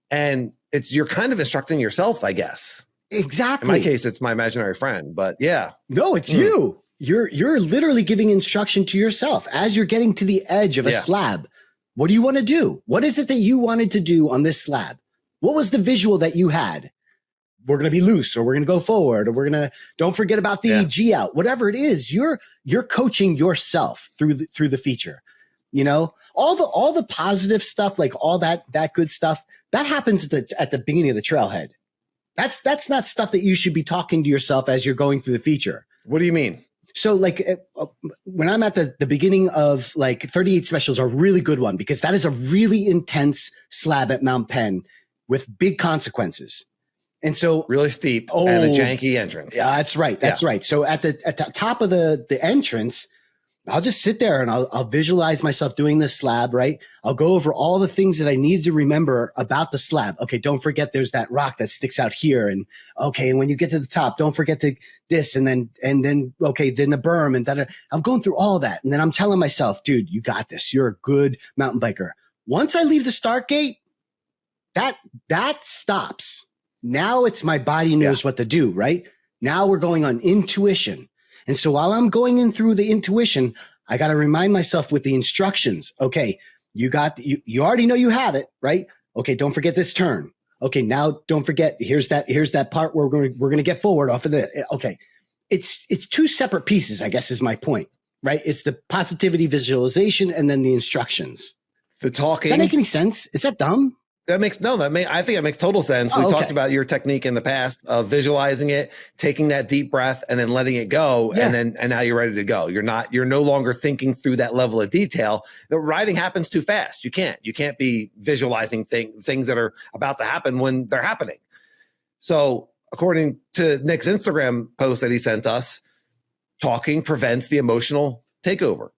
and you're kind of instructing yourself, I guess. Exactly. In my case, it's my imaginary friend, but yeah. No, it's you. You're literally giving instruction to yourself as you're getting to the edge of a slab. What do you want to do? What is it that you wanted to do on this slab? What was the visual that you had? We're going to be loose, or we're going to go forward, or we're going to, don't forget about the G out, whatever it is, you're coaching yourself through the feature. You know, all the positive stuff, like all that good stuff, that happens at the beginning of the trailhead. That's not stuff that you should be talking to yourself as you're going through the feature. What do you mean? So like when I'm at the beginning of like 38 specials are a really good one, because that is a really intense slab at Mount Penn with big consequences. And so really steep and a janky entrance. Yeah, that's right. That's right. So at the top of the entrance, I'll just sit there and I'll visualize myself doing this slab, right? I'll go over all the things that I need to remember about the slab. Okay, don't forget there's that rock that sticks out here. And okay, and when you get to the top, don't forget to this, and then okay, then the berm, and then I'm going through all that. And then I'm telling myself, dude, you got this. You're a good mountain biker. Once I leave the start gate, that stops. Now it's my body knows what to do, right? Now we're going on intuition. And so while I'm going in through the intuition, I got to remind myself with the instructions. Okay, you already know you have it, right? Okay, don't forget this turn. Okay, now don't forget, here's that part where we're going to get forward off of the, okay. It's two separate pieces, I guess is my point, right? It's the positivity visualization and then the instructions. The talking. Does that make any sense? Is that dumb? I think it makes total sense. We talked about your technique in the past of visualizing it, taking that deep breath and then letting it go. Yeah. And now you're ready to go. You're no longer thinking through that level of detail. The riding happens too fast. You can't be visualizing things that are about to happen when they're happening. So according to Nick's Instagram post that he sent us, talking prevents the emotional takeover.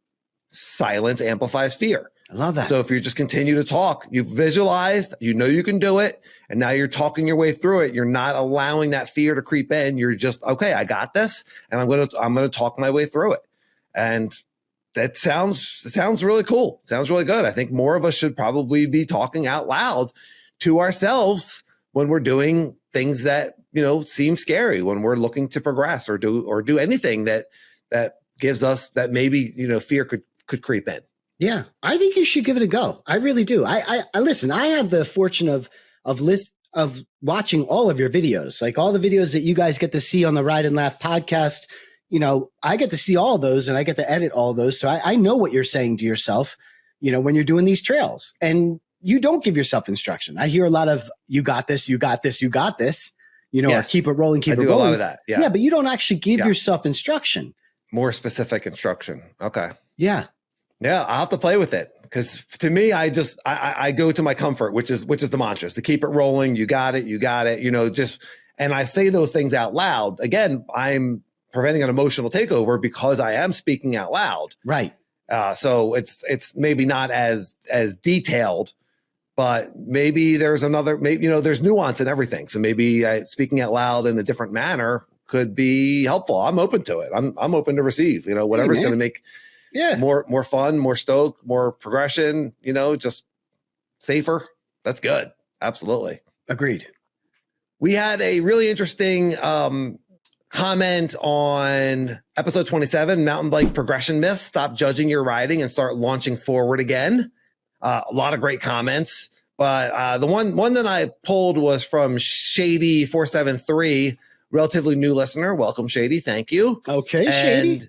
Silence amplifies fear. I love that. So if you just continue to talk, you've visualized, you know you can do it, and now you're talking your way through it. You're not allowing that fear to creep in. You're just, okay, I got this, and I'm gonna talk my way through it. And that sounds really cool. It sounds really good. I think more of us should probably be talking out loud to ourselves when we're doing things that, you know, seem scary, when we're looking to progress or do anything that gives us that maybe, you know, fear could creep in. Yeah, I think you should give it a go. I really do. I listen. I have the fortune of watching all of your videos, like all the videos that you guys get to see on the Ride and Laugh podcast. You know, I get to see all those, and I get to edit all those. So I know what you're saying to yourself, you know, when you're doing these trails, and you don't give yourself instruction. I hear a lot of "you got this, you got this, you got this," you know, or keep it rolling, keep it rolling. I do a lot of that. Yeah, but you don't actually give yourself instruction. More specific instruction. Okay. Yeah. Yeah, I'll have to play with it, because to me, I go to my comfort, which is the mantras, to keep it rolling. You got it, you know, and I say those things out loud. Again, I'm preventing an emotional takeover because I am speaking out loud. Right. So it's maybe not as detailed, but maybe there's there's nuance in everything. So maybe speaking out loud in a different manner could be helpful. I'm open to it. I'm open to receive, you know, whatever's going to make more fun, more stoke, more progression, you know, just safer. That's good. Absolutely. Agreed. We had a really interesting comment on episode 27, mountain bike progression myths. Stop judging your riding and start launching forward again. A lot of great comments, but the one that I pulled was from Shady473, relatively new listener. Welcome, Shady. Thank you. Okay, Shady.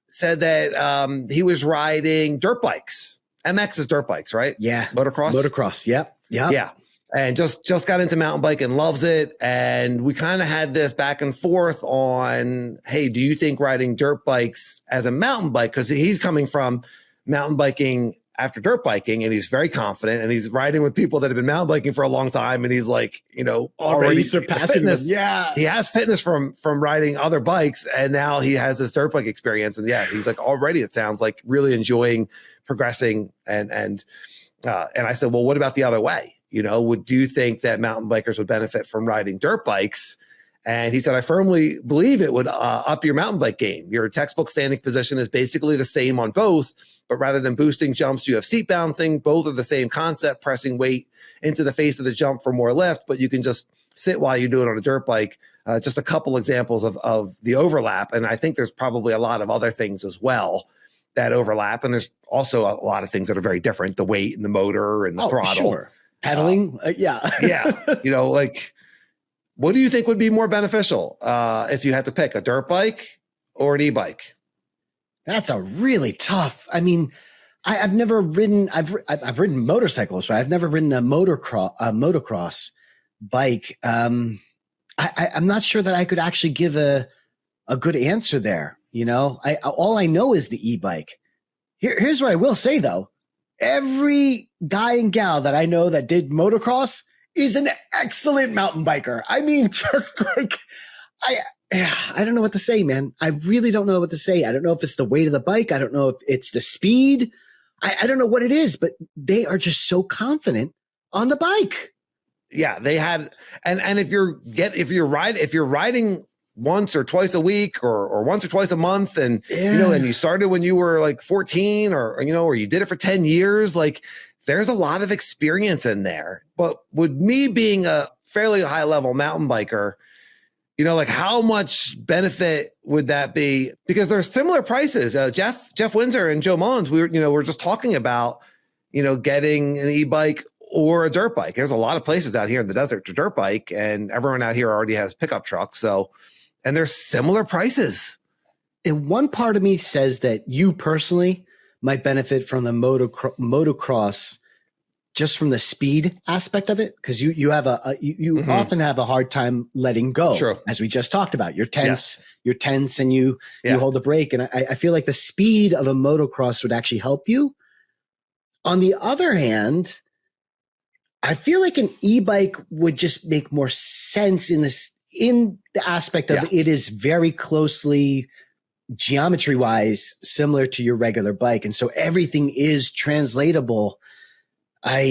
Said that he was riding dirt bikes. MX is dirt bikes, right? Yeah. Motocross. Yep. Yeah. And just got into mountain bike and loves it. And we kind of had this back and forth on, hey, do you think riding dirt bikes as a mountain bike? Because he's coming from mountain biking after dirt biking, and he's very confident, and he's riding with people that have been mountain biking for a long time, and he's like, you know, already surpassing fitness. Yeah, he has fitness from riding other bikes, and now he has this dirt bike experience, and he's like already, it sounds like, really enjoying progressing. And I said, well, what about the other way? You know, do you think that mountain bikers would benefit from riding dirt bikes? And he said, I firmly believe it would up your mountain bike game. Your textbook standing position is basically the same on both, but rather than boosting jumps, you have seat bouncing. Both are the same concept, pressing weight into the face of the jump for more lift, but you can just sit while you do it on a dirt bike. Just a couple examples of the overlap. And I think there's probably a lot of other things as well that overlap. And there's also a lot of things that are very different, the weight and the motor and the throttle. Sure. Pedaling. Yeah. Yeah. Like, what do you think would be more beneficial if you had to pick a dirt bike or an e-bike? That's a really tough. I mean, I've never ridden. I've ridden motorcycles, but I've never ridden a motocross bike. I'm not sure that I could actually give a good answer there. All I know is the e-bike. Here's what I will say though: every guy and gal that I know that did motocross is an excellent mountain biker. I mean, just like I don't know what to say, man. I really don't know what to say. I don't know if it's the weight of the bike. I don't know if it's the speed. I don't know what it is, but they are just so confident on the bike. Yeah, they had, and if you're riding once or twice a week or once or twice a month, and and you started when you were like 14 or you did it for 10 years, like there's a lot of experience in there. But with me being a fairly high level mountain biker, like how much benefit would that be? Because there's similar prices. Jeff Windsor and Joe Mullins, we're just talking about, getting an e-bike or a dirt bike. There's a lot of places out here in the desert to dirt bike, and everyone out here already has pickup trucks. So, and there's similar prices. And one part of me says that you personally might benefit from the motocross just from the speed aspect of it, because you have you often have a hard time letting go. True. As we just talked about. You're tense, and you hold the brake. And I feel like the speed of a motocross would actually help you. On the other hand, I feel like an e-bike would just make more sense in the aspect of it is very closely geometry wise similar to your regular bike, and so everything is translatable. I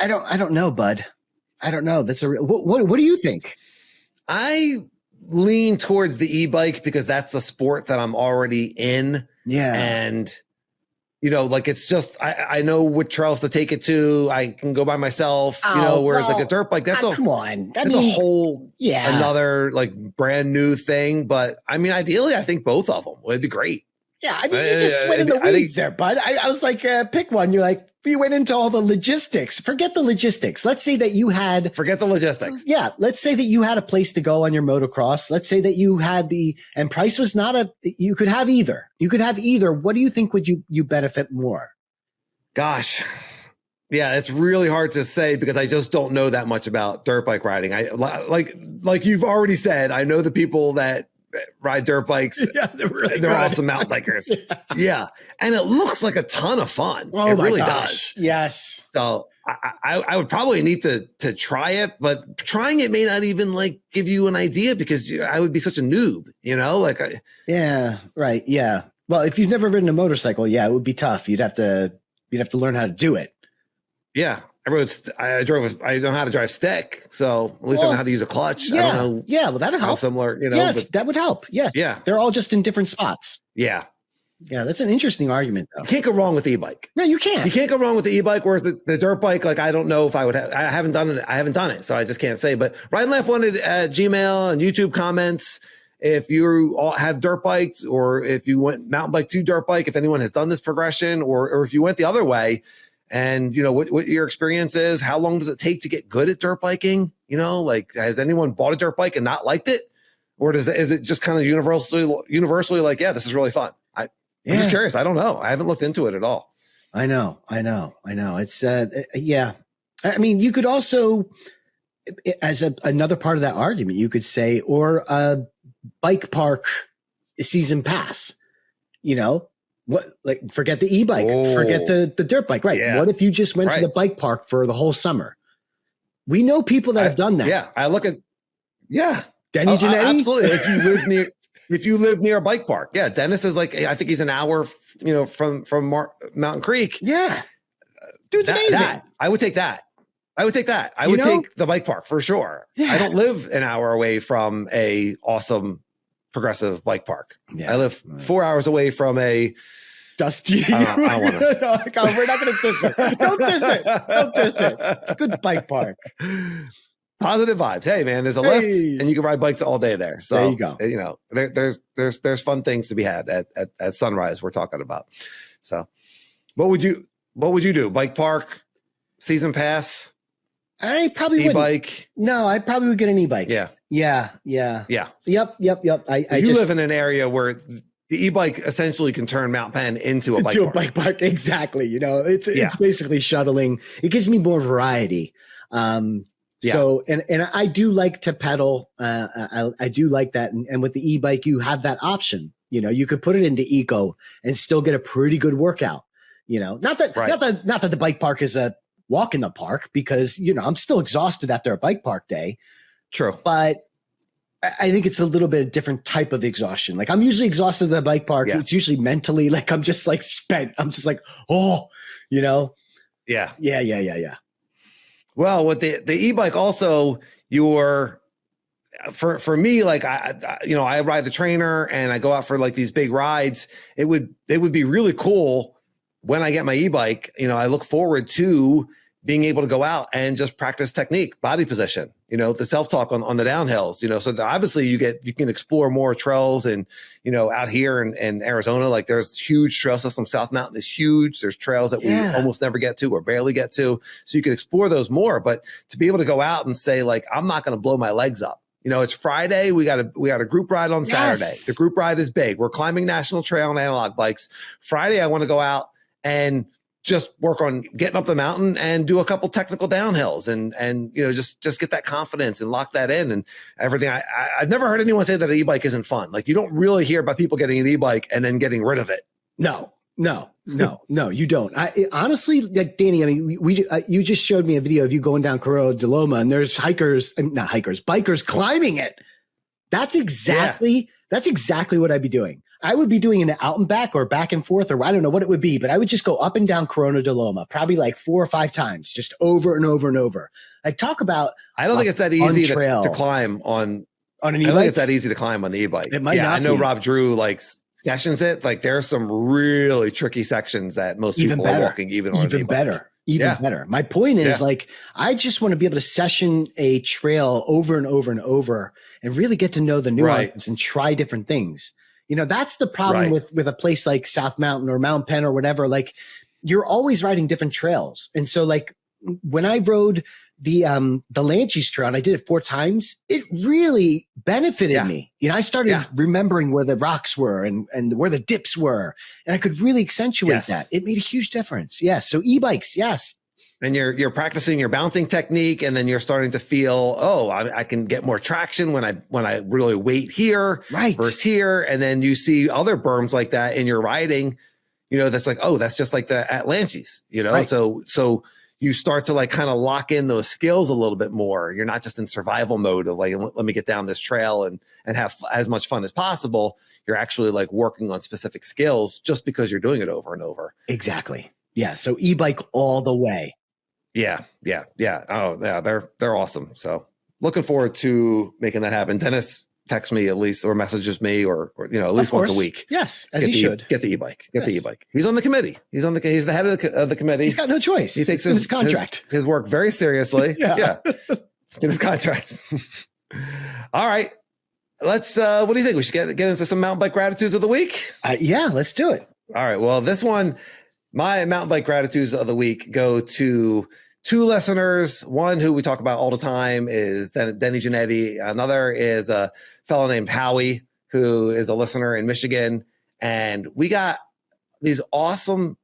don't know, bud. I don't know. That's what do you think? I lean towards the e-bike because that's the sport that I'm already in. Yeah. And like it's just, I know what trails to take it to. I can go by myself, whereas like a dirt bike, that's a whole, another like brand new thing. But I mean, ideally, I think both of them would be great. Yeah, I mean, you just went in the weeds there, bud. I was like, pick one. You're like, you went into all the logistics. Forget the logistics. Let's say that you had... Forget the logistics. Yeah, let's say that you had a place to go on your motocross. Let's say that you had and price was not you could have either. What do you think would you benefit more? Gosh. Yeah, it's really hard to say because I just don't know that much about dirt bike riding. I like you've already said, I know the people that ride dirt bikes. Yeah, they're awesome mountain bikers. Yeah. And it looks like a ton of fun. Oh, it my really gosh. does. Yes. So I would probably need to try it, but trying it may not even like give you an idea because I would be such a noob, yeah, right. Yeah. Well, if you've never ridden a motorcycle, it would be tough. You'd have to learn how to do it. Yeah. I know how to drive stick. So at least I know how to use a clutch. Yeah. I don't know. Yeah. Well, that'll help. Similar, that would help. Yes. Yeah. They're all just in different spots. Yeah. Yeah. That's an interesting argument though. You can't go wrong with the e-bike. No, you can't. You can't go wrong with the e-bike, whereas the dirt bike, like, I don't know if I would I haven't done it. So I just can't say, but Ride and Laugh wanted Gmail and YouTube comments. If you all have dirt bikes or if you went mountain bike to dirt bike, if anyone has done this progression or if you went the other way, and what your experience is, how long does it take to get good at dirt biking? Like, has anyone bought a dirt bike and not liked it? Or is it just kind of universally like, yeah, this is really fun? I'm just curious. I don't know. I haven't looked into it at all. I know. It's, yeah. I mean, you could also, as another part of that argument, you could say, or a bike park season pass, what, like, forget the e-bike, forget the dirt bike. Right. Yeah. What if you just went to the bike park for the whole summer? We know people that have done that. Yeah. I look at, Denny Janetti. Absolutely. If you live near a bike park. Yeah. Dennis is like, I think he's an hour, from Mountain Creek. Yeah. Dude's amazing. I would take that. I would take that. I You would know? take the bike park for sure. Yeah. I don't live an hour away from a awesome progressive bike park. Yeah. I live 4 hours away from a dusty. I don't want to. We're not going to diss it. Don't diss it. Don't diss it. It's a good bike park. Positive vibes. Hey man, there's a lift and you can ride bikes all day there. So there you go. You know, there's fun things to be had at Sunrise we're talking about. So what would you do? Bike park, season pass? I probably wouldn't. E-bike? No, I probably would get an e-bike. Yeah. Yep. I you just live in an area where the e-bike essentially can turn Mount Penn into a bike park. Exactly. You know, it's basically shuttling. It gives me more variety. So, and I do like to pedal. I do like that. And with the e-bike, you have that option. You know, you could put it into eco and still get a pretty good workout. You know, not that the bike park is a walk in the park, because, you know, I'm still exhausted after a bike park day. True. But I think it's a little bit of different type of exhaustion. Like, I'm usually exhausted at the bike park. Yeah. It's usually mentally, like, I'm just like spent. I'm just like, oh, you know? Yeah. Yeah. Well, with the e-bike also, for me, like I ride the trainer and I go out for like these big rides. It would be really cool when I get my e-bike. You know, I look forward to being able to go out and just practice technique, body position, you know, the self-talk on the downhills, you know, so obviously you can explore more trails. And, you know, out here in Arizona, like there's huge trail system. South Mountain is huge. There's trails that we almost never get to or barely get to. So you can explore those more, but to be able to go out and say, like, I'm not going to blow my legs up. You know, it's Friday. We got a group ride on Saturday. The group ride is big. We're climbing National Trail and analog bikes. Friday, I want to go out and just work on getting up the mountain and do a couple technical downhills and you know, just get that confidence and lock that in and everything. I've never heard anyone say that an e-bike isn't fun. Like, you don't really hear about people getting an e-bike and then getting rid of it. No, you don't. I honestly, like, Danny, I mean, you just showed me a video of you going down Corona de Loma and there's bikers climbing it. That's exactly what I'd be doing. I would be doing an out and back or back and forth, or I don't know what it would be, but I would just go up and down Corona de Loma, probably like 4 or 5 times, just over and over and over. Like, talk about, I don't think it's that easy to climb on an e-bike. I don't think it's that easy to climb on the e-bike. It might not I know be. Rob Drew sessions it. Like, there's some really tricky sections that most people are walking even on an e-bike. Even better. My point is, like, I just want to be able to session a trail over and over and over and really get to know the nuances and try different things. You know, that's the problem with a place like South Mountain or Mount Penn or whatever. Like, you're always riding different trails. And so, like, when I rode the Lanchies trail and I did it 4 times, it really benefited me. You know, I started remembering where the rocks were and where the dips were, and I could really accentuate that. It made a huge difference. Yes. So e-bikes, yes. And you're practicing your bouncing technique, and then you're starting to feel, I can get more traction when I really wait here versus here. And then you see other berms like that in your riding, you know, that's like, that's just like the Atlantis, you know? So you start to like kind of lock in those skills a little bit more. You're not just in survival mode of like, let me get down this trail and have as much fun as possible. You're actually like working on specific skills just because you're doing it over and over. Exactly. Yeah. So e-bike all the way. Yeah. Oh, yeah, they're awesome. So looking forward to making that happen. Dennis texts me at least, or messages me, or you know, at least once a week. Yes, as he should. Get the e-bike. Get the e-bike. He's on the committee. He's the head of the committee. He's got no choice. He takes his contract, his work very seriously. Yeah. In his contract. All right. Let's. What do you think? We should get into some mountain bike gratitudes of the week. Yeah, let's do it. All right. Well, this one, my mountain bike gratitudes of the week go to 2 listeners. One who we talk about all the time is Denny Giannetti. Another is a fellow named Howie, who is a listener in Michigan. And we got these awesome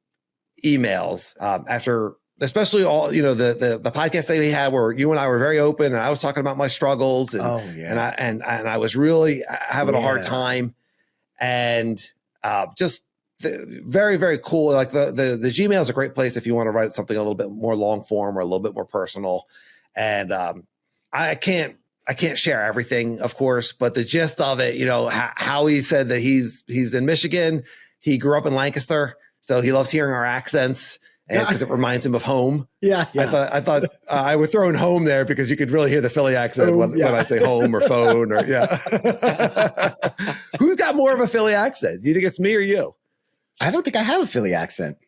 emails after, especially all, you know, the podcast that we had where you and I were very open, and I was talking about my struggles, and and I was really having a hard time, and just very, very cool. Like the Gmail is a great place if you want to write something a little bit more long form or a little bit more personal. And I can't share everything, of course, but the gist of it, you know, how he said that he's in Michigan. He grew up in Lancaster, so he loves hearing our accents. and because it reminds him of home. Yeah, yeah. I thought I would throw in home there because you could really hear the Philly accent when I say home or phone or Who's got more of a Philly accent? Do you think it's me or you? I don't think I have a Philly accent.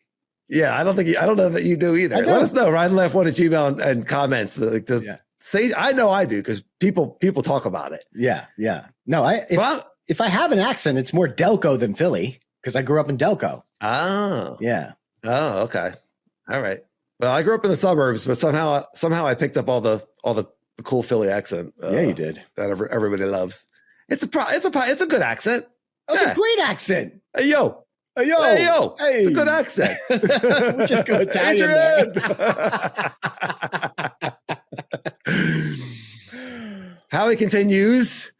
Yeah, I don't know that you do either. Let us know. RyanLeft1@gmail and comments. Like, say I know I do because people talk about it. Yeah, yeah. No, if I have an accent, it's more Delco than Philly because I grew up in Delco. Oh, yeah. Oh, okay. All right. Well, I grew up in the suburbs, but somehow I picked up all the cool Philly accent. Yeah, you did. That everybody loves. It's a good accent. That's a great accent. Hey yo. Hey yo. Hey yo. Hey. It's a good accent. We'll just go Italian there. Howie continues.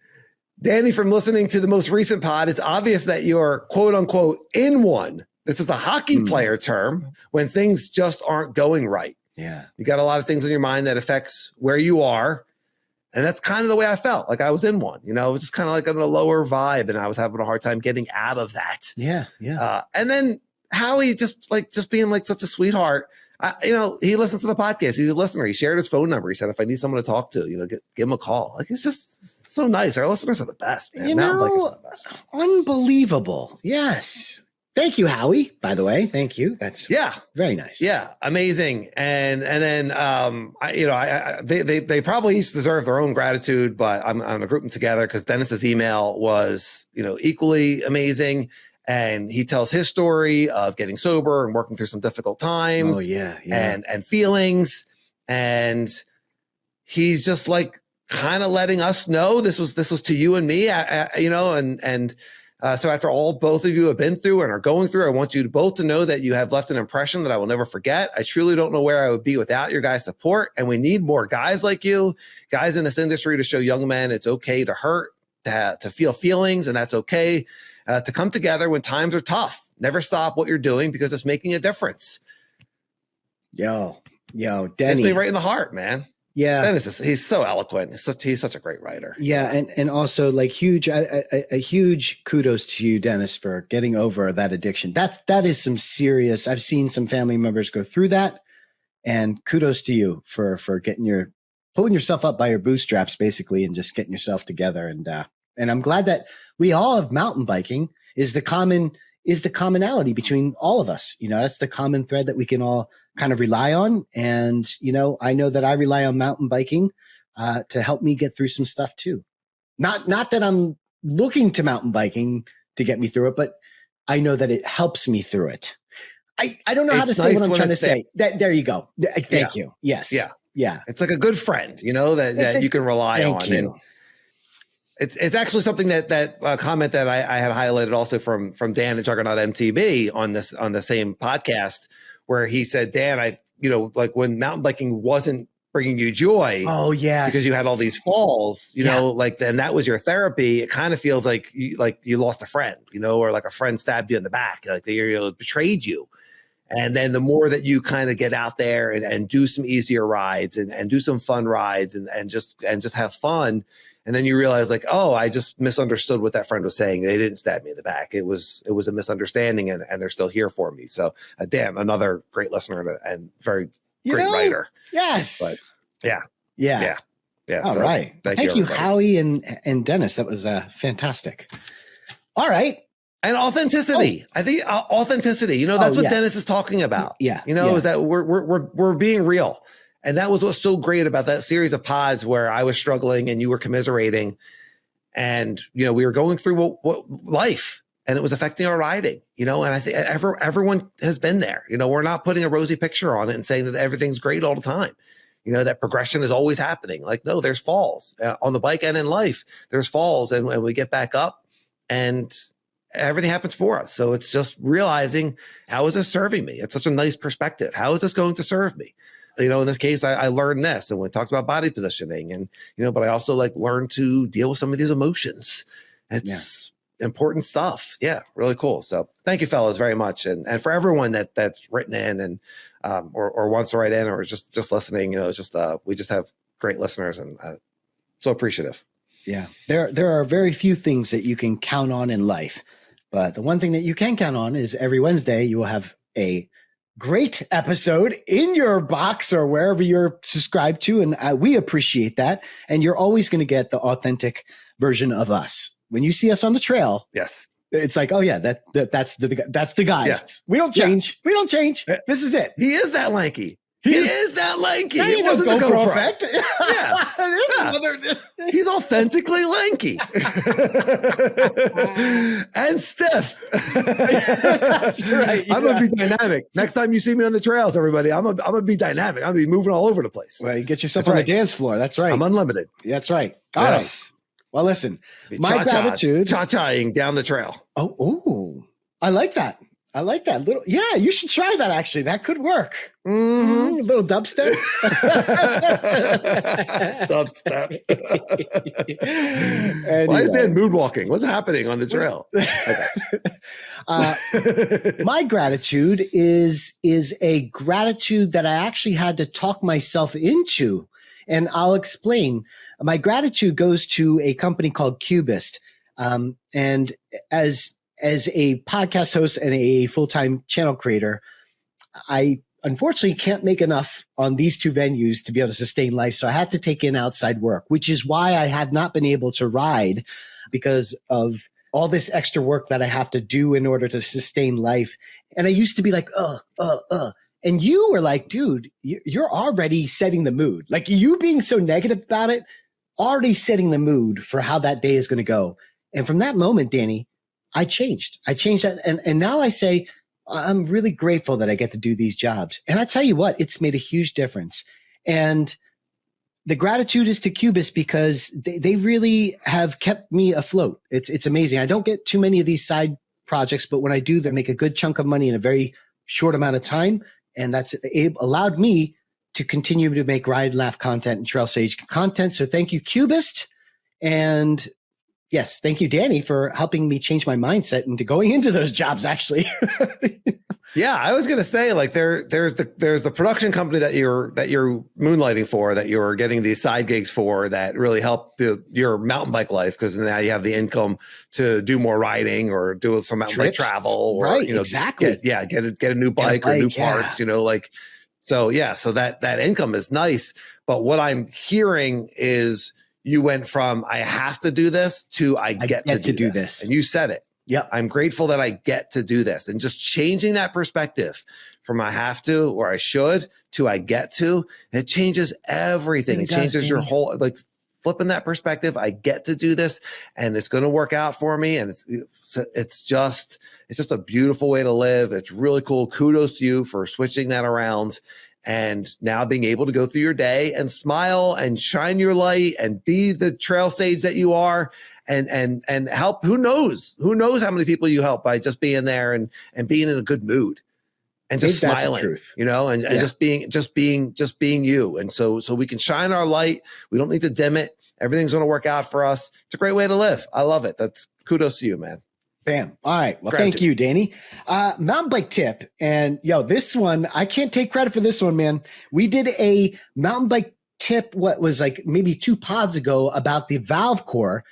Danny, from listening to the most recent pod, it's obvious that you're quote unquote in one. This is a hockey player term when things just aren't going right. Yeah. You got a lot of things on your mind that affects where you are. And that's kind of the way I felt. Like I was in one, it was just kind of like on a lower vibe and I was having a hard time getting out of that. Yeah. Yeah. And then Howie just being like such a sweetheart. He listens to the podcast. He's a listener. He shared his phone number. He said, if I need someone to talk to, give him a call. Like, it's just so nice. Our listeners are the best, man. Mountain bikers are the best. Unbelievable. Yes. Thank you, Howie, by the way. Thank you. That's very nice. Yeah. Amazing. And then, they probably each deserve their own gratitude, but I'm going to group them together because Dennis's email was, equally amazing. And he tells his story of getting sober and working through some difficult times. Oh, yeah. And feelings. And he's just like kind of letting us know this was to you and me, so after all both of you have been through and are going through, I want you both to know that you have left an impression that I will never forget. I truly don't know where I would be without your guys' support. And we need more guys like you, guys in this industry, to show young men it's okay to hurt, to feel feelings, and that's okay. To come together when times are tough. Never stop what you're doing because it's making a difference. Yo, Denny. It's me right in the heart, man. Yeah. He's so eloquent. He's such a great writer. Yeah. And also like a huge kudos to you, Dennis, for getting over that addiction. That is some serious, I've seen some family members go through that, and kudos to you for pulling yourself up by your bootstraps basically and just getting yourself together. And I'm glad that we all have mountain biking is the commonality between all of us. That's the common thread that we can all kind of rely on. And, I know that I rely on mountain biking to help me get through some stuff too. Not that I'm looking to mountain biking to get me through it, but I know that it helps me through it. I don't know how to say what I'm trying to say. There you go. Thank you. Yes. Yeah. Yeah. It's like a good friend, that you can rely on. Thank you. And it's actually something that comment that I had highlighted also from Dan and Juggernaut MTB on the same podcast, where he said, Dan, like when mountain biking wasn't bringing you joy. Oh yeah. Because you had all these falls, then that was your therapy. It kind of feels like you lost a friend, or like a friend stabbed you in the back, like they betrayed you. And then the more that you kind of get out there and do some easier rides and do some fun rides and just have fun. And then you realize like, oh, I just misunderstood what that friend was saying. They didn't stab me in the back. It was a misunderstanding, and they're still here for me. So Dan, another great listener and very great writer. Yes. But yeah. All right. Thank you, Howie and Dennis. That was fantastic. All right. And authenticity. I think authenticity, that's what Dennis is talking about. Yeah. Is that we're being real. And that was what's so great about that series of pods where I was struggling and you were commiserating, and, we were going through what life, and it was affecting our riding, and I think everyone has been there. We're not putting a rosy picture on it and saying that everything's great all the time. That progression is always happening. Like, no, there's falls on the bike and in life. There's falls, and we get back up and everything happens for us. So it's just realizing, how is this serving me? It's such a nice perspective. How is this going to serve me? In this case, I learned this, and we talked about body positioning, and, but I also learned to deal with some of these emotions. It's important stuff. Yeah. Really cool. So thank you, fellas, very much. And for everyone that's written in and, or wants to write in or just listening, we just have great listeners, and so appreciative. Yeah. There are very few things that you can count on in life, but the one thing that you can count on is every Wednesday you will have a great episode in your box or wherever you're subscribed to. And we appreciate that. And you're always going to get the authentic version of us. When you see us on the trail, yes, it's like, oh yeah, that's the guys. Yes. We don't change. We don't change. This is it. He is that lanky. He is that lanky. It wasn't the GoPro effect. Yeah. He's authentically lanky and stiff. That's right. I'm gonna be dynamic. Next time you see me on the trails, everybody, I'm gonna be dynamic. I'm gonna be moving all over the place. Well, you get yourself on the dance floor. That's right. I'm unlimited. That's right. All right. Well, listen, my gratitude. Cha-chaing down the trail. Oh, I like that. I like that little. Yeah, you should try that. Actually, that could work. Mm-hmm. A little dubstep. Dubstep. Anyway. Why is Dan mood walking? What's happening on the trail? My gratitude is a gratitude that I actually had to talk myself into. And I'll explain. My gratitude goes to a company called Cubist. And as a podcast host and a full-time channel creator, I unfortunately can't make enough on these two venues to be able to sustain life. So I have to take in outside work, which is why I have not been able to ride, because of all this extra work that I have to do in order to sustain life. And I used to be like, And you were like, dude, you're already setting the mood. Like, you being so negative about it, already setting the mood for how that day is going to go. And from that moment, Danny, I changed that. And now I say, I'm really grateful that I get to do these jobs. And I tell you what, it's made a huge difference. And the gratitude is to Cubist, because they really have kept me afloat. It's amazing. I don't get too many of these side projects, but when I do, they make a good chunk of money in a very short amount of time. And that's allowed me to continue to make Ride and Laugh content and Trail Sage content. So thank you, Cubist. And yes, thank you, Danny, for helping me change my mindset into going into those jobs, actually. Yeah, I was gonna say, like, there's the production company that you're moonlighting for, that you're getting these side gigs for, that really help your mountain bike life, because now you have the income to do more riding or do some mountain bike travel, or right, exactly. Get a new bike or new parts, so that income is nice. But what I'm hearing is you went from I have to do this to I get to do this. And you said it. Yeah, I'm grateful that I get to do this, and just changing that perspective from I have to or I should to I get to, it changes everything. It changes your whole, like, flipping that perspective. I get to do this, and it's going to work out for me. And it's just a beautiful way to live. It's really cool. Kudos to you for switching that around, and now being able to go through your day and smile and shine your light and be the trail sage that you are. And help. Who knows how many people you help by just being there and being in a good mood and just smiling, and just being you. And so we can shine our light. We don't need to dim it. Everything's going to work out for us. It's a great way to live. I love it. That's kudos to you, man. Bam. All right. Well, thank you, Danny. Mountain bike tip. And this one, I can't take credit for this one, man. We did a mountain bike tip, what was like maybe 2 pods ago, about the valve core.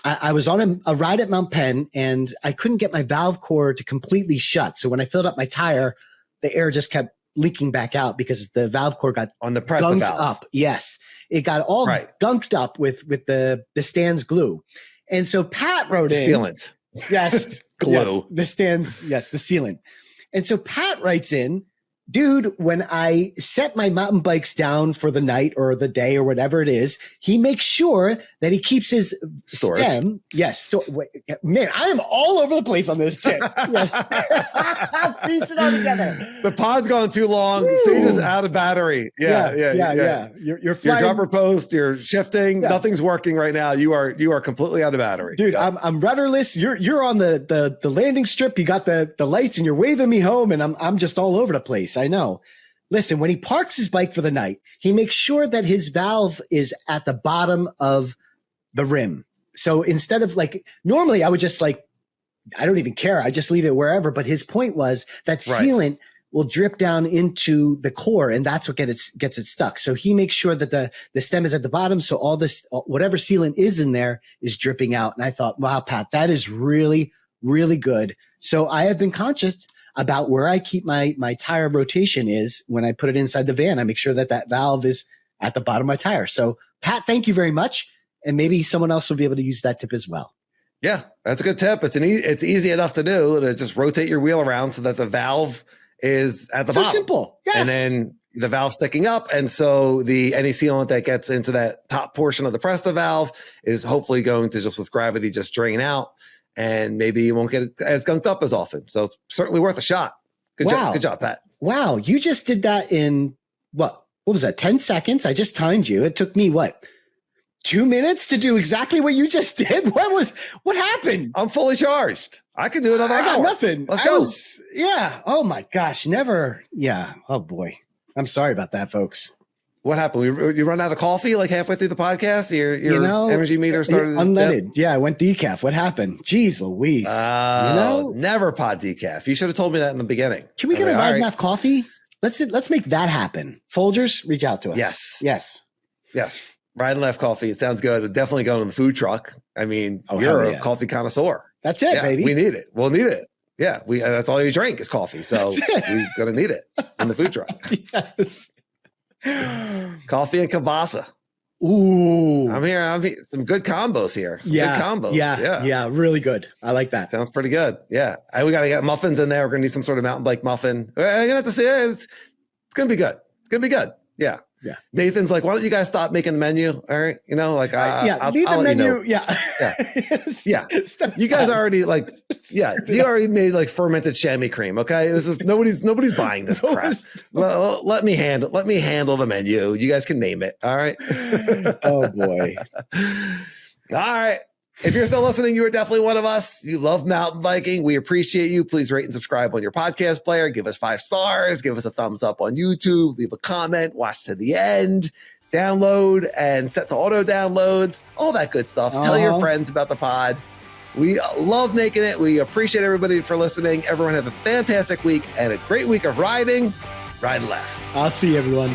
I was on a ride at Mount Penn, and I couldn't get my valve core to completely shut. So when I filled up my tire, the air just kept leaking back out because the valve core got on the Presta gunked valve. up. Yes, it got all gunked up with the stands glue. And so Pat wrote in sealant. Yes, glue. Yes, the stands. Yes, the sealant. And so Pat writes in, dude, when I set my mountain bikes down for the night or the day or whatever it is, he makes sure that he keeps his storage. Stem. Yes. Man, I am all over the place on this tip. Yes. Piece it all together. The pod's gone too long. Sage is out of battery. Yeah. You're flying. Your dropper post, you're shifting. Yeah. Nothing's working right now. You are completely out of battery. Dude, yeah. I'm rudderless. You're on the landing strip. You got the lights and you're waving me home, and I'm just all over the place. I know. Listen, when he parks his bike for the night, he makes sure that his valve is at the bottom of the rim. So instead of, like, normally I would just, like, I don't even care. I just leave it wherever. But his point was that sealant will drip down into the core, and that's what gets it stuck. So he makes sure that the stem is at the bottom. So all this, whatever sealant is in there, is dripping out. And I thought, wow, Pat, that is really, really good. So I have been conscious about where I keep my tire rotation is when I put it inside the van. I make sure that valve is at the bottom of my tire. So Pat, thank you very much. And maybe someone else will be able to use that tip as well. Yeah, that's a good tip. It's easy enough to do to just rotate your wheel around so that the valve is at the bottom. So simple. Yes. And then the valve sticking up. And so any sealant that gets into that top portion of the Presta valve is hopefully going to just with gravity just drain out. And maybe you won't get it as gunked up as often. So certainly worth a shot. Good job, Pat. Wow. You just did that in what was that? 10 seconds. I just timed you. It took me 2 minutes to do exactly what you just did? What happened? I'm fully charged. I can do another hour. I got nothing. Let's go. Oh my gosh. Never. Yeah. Oh boy. I'm sorry about that, folks. What happened? You run out of coffee like halfway through the podcast? Your energy meter started unleaded. Yeah, I went decaf. What happened? Jeez Louise. Never pod decaf. You should have told me that in the beginning. Can we get a Ride Enough coffee? Let's make that happen. Folgers, reach out to us. Yes. Ride and Left coffee. It sounds good. It'll definitely go in the food truck. I mean, you're a coffee connoisseur. That's it, baby. We need it. We'll need it. Yeah, that's all you drink is coffee. So we're gonna need it in the food truck. Yes. Coffee and kielbasa. Ooh. I'm here. Some good combos here. Good combos. Yeah. Really good. I like that. Sounds pretty good. Yeah. We got to get muffins in there. We're going to need some sort of mountain bike muffin. I'm going to have to say it's going to be good. It's going to be good. Yeah. Yeah. Nathan's like, why don't you guys stop making the menu? All right. Leave the menu. You know. Yeah. You guys already you already made fermented chamois cream. Okay. This is nobody's buying this crap. Let me handle the menu. You guys can name it. All right. Oh boy. All right. If you're still listening, you are definitely one of us. You love mountain biking. We appreciate you. Please rate and subscribe on your podcast player. Give us 5 stars. Give us a thumbs up on YouTube. Leave a comment. Watch to the end. Download and set to auto downloads. All that good stuff. Tell your friends about the pod. We love making it. We appreciate everybody for listening. Everyone have a fantastic week and a great week of riding. Ride left. I'll see you, everyone.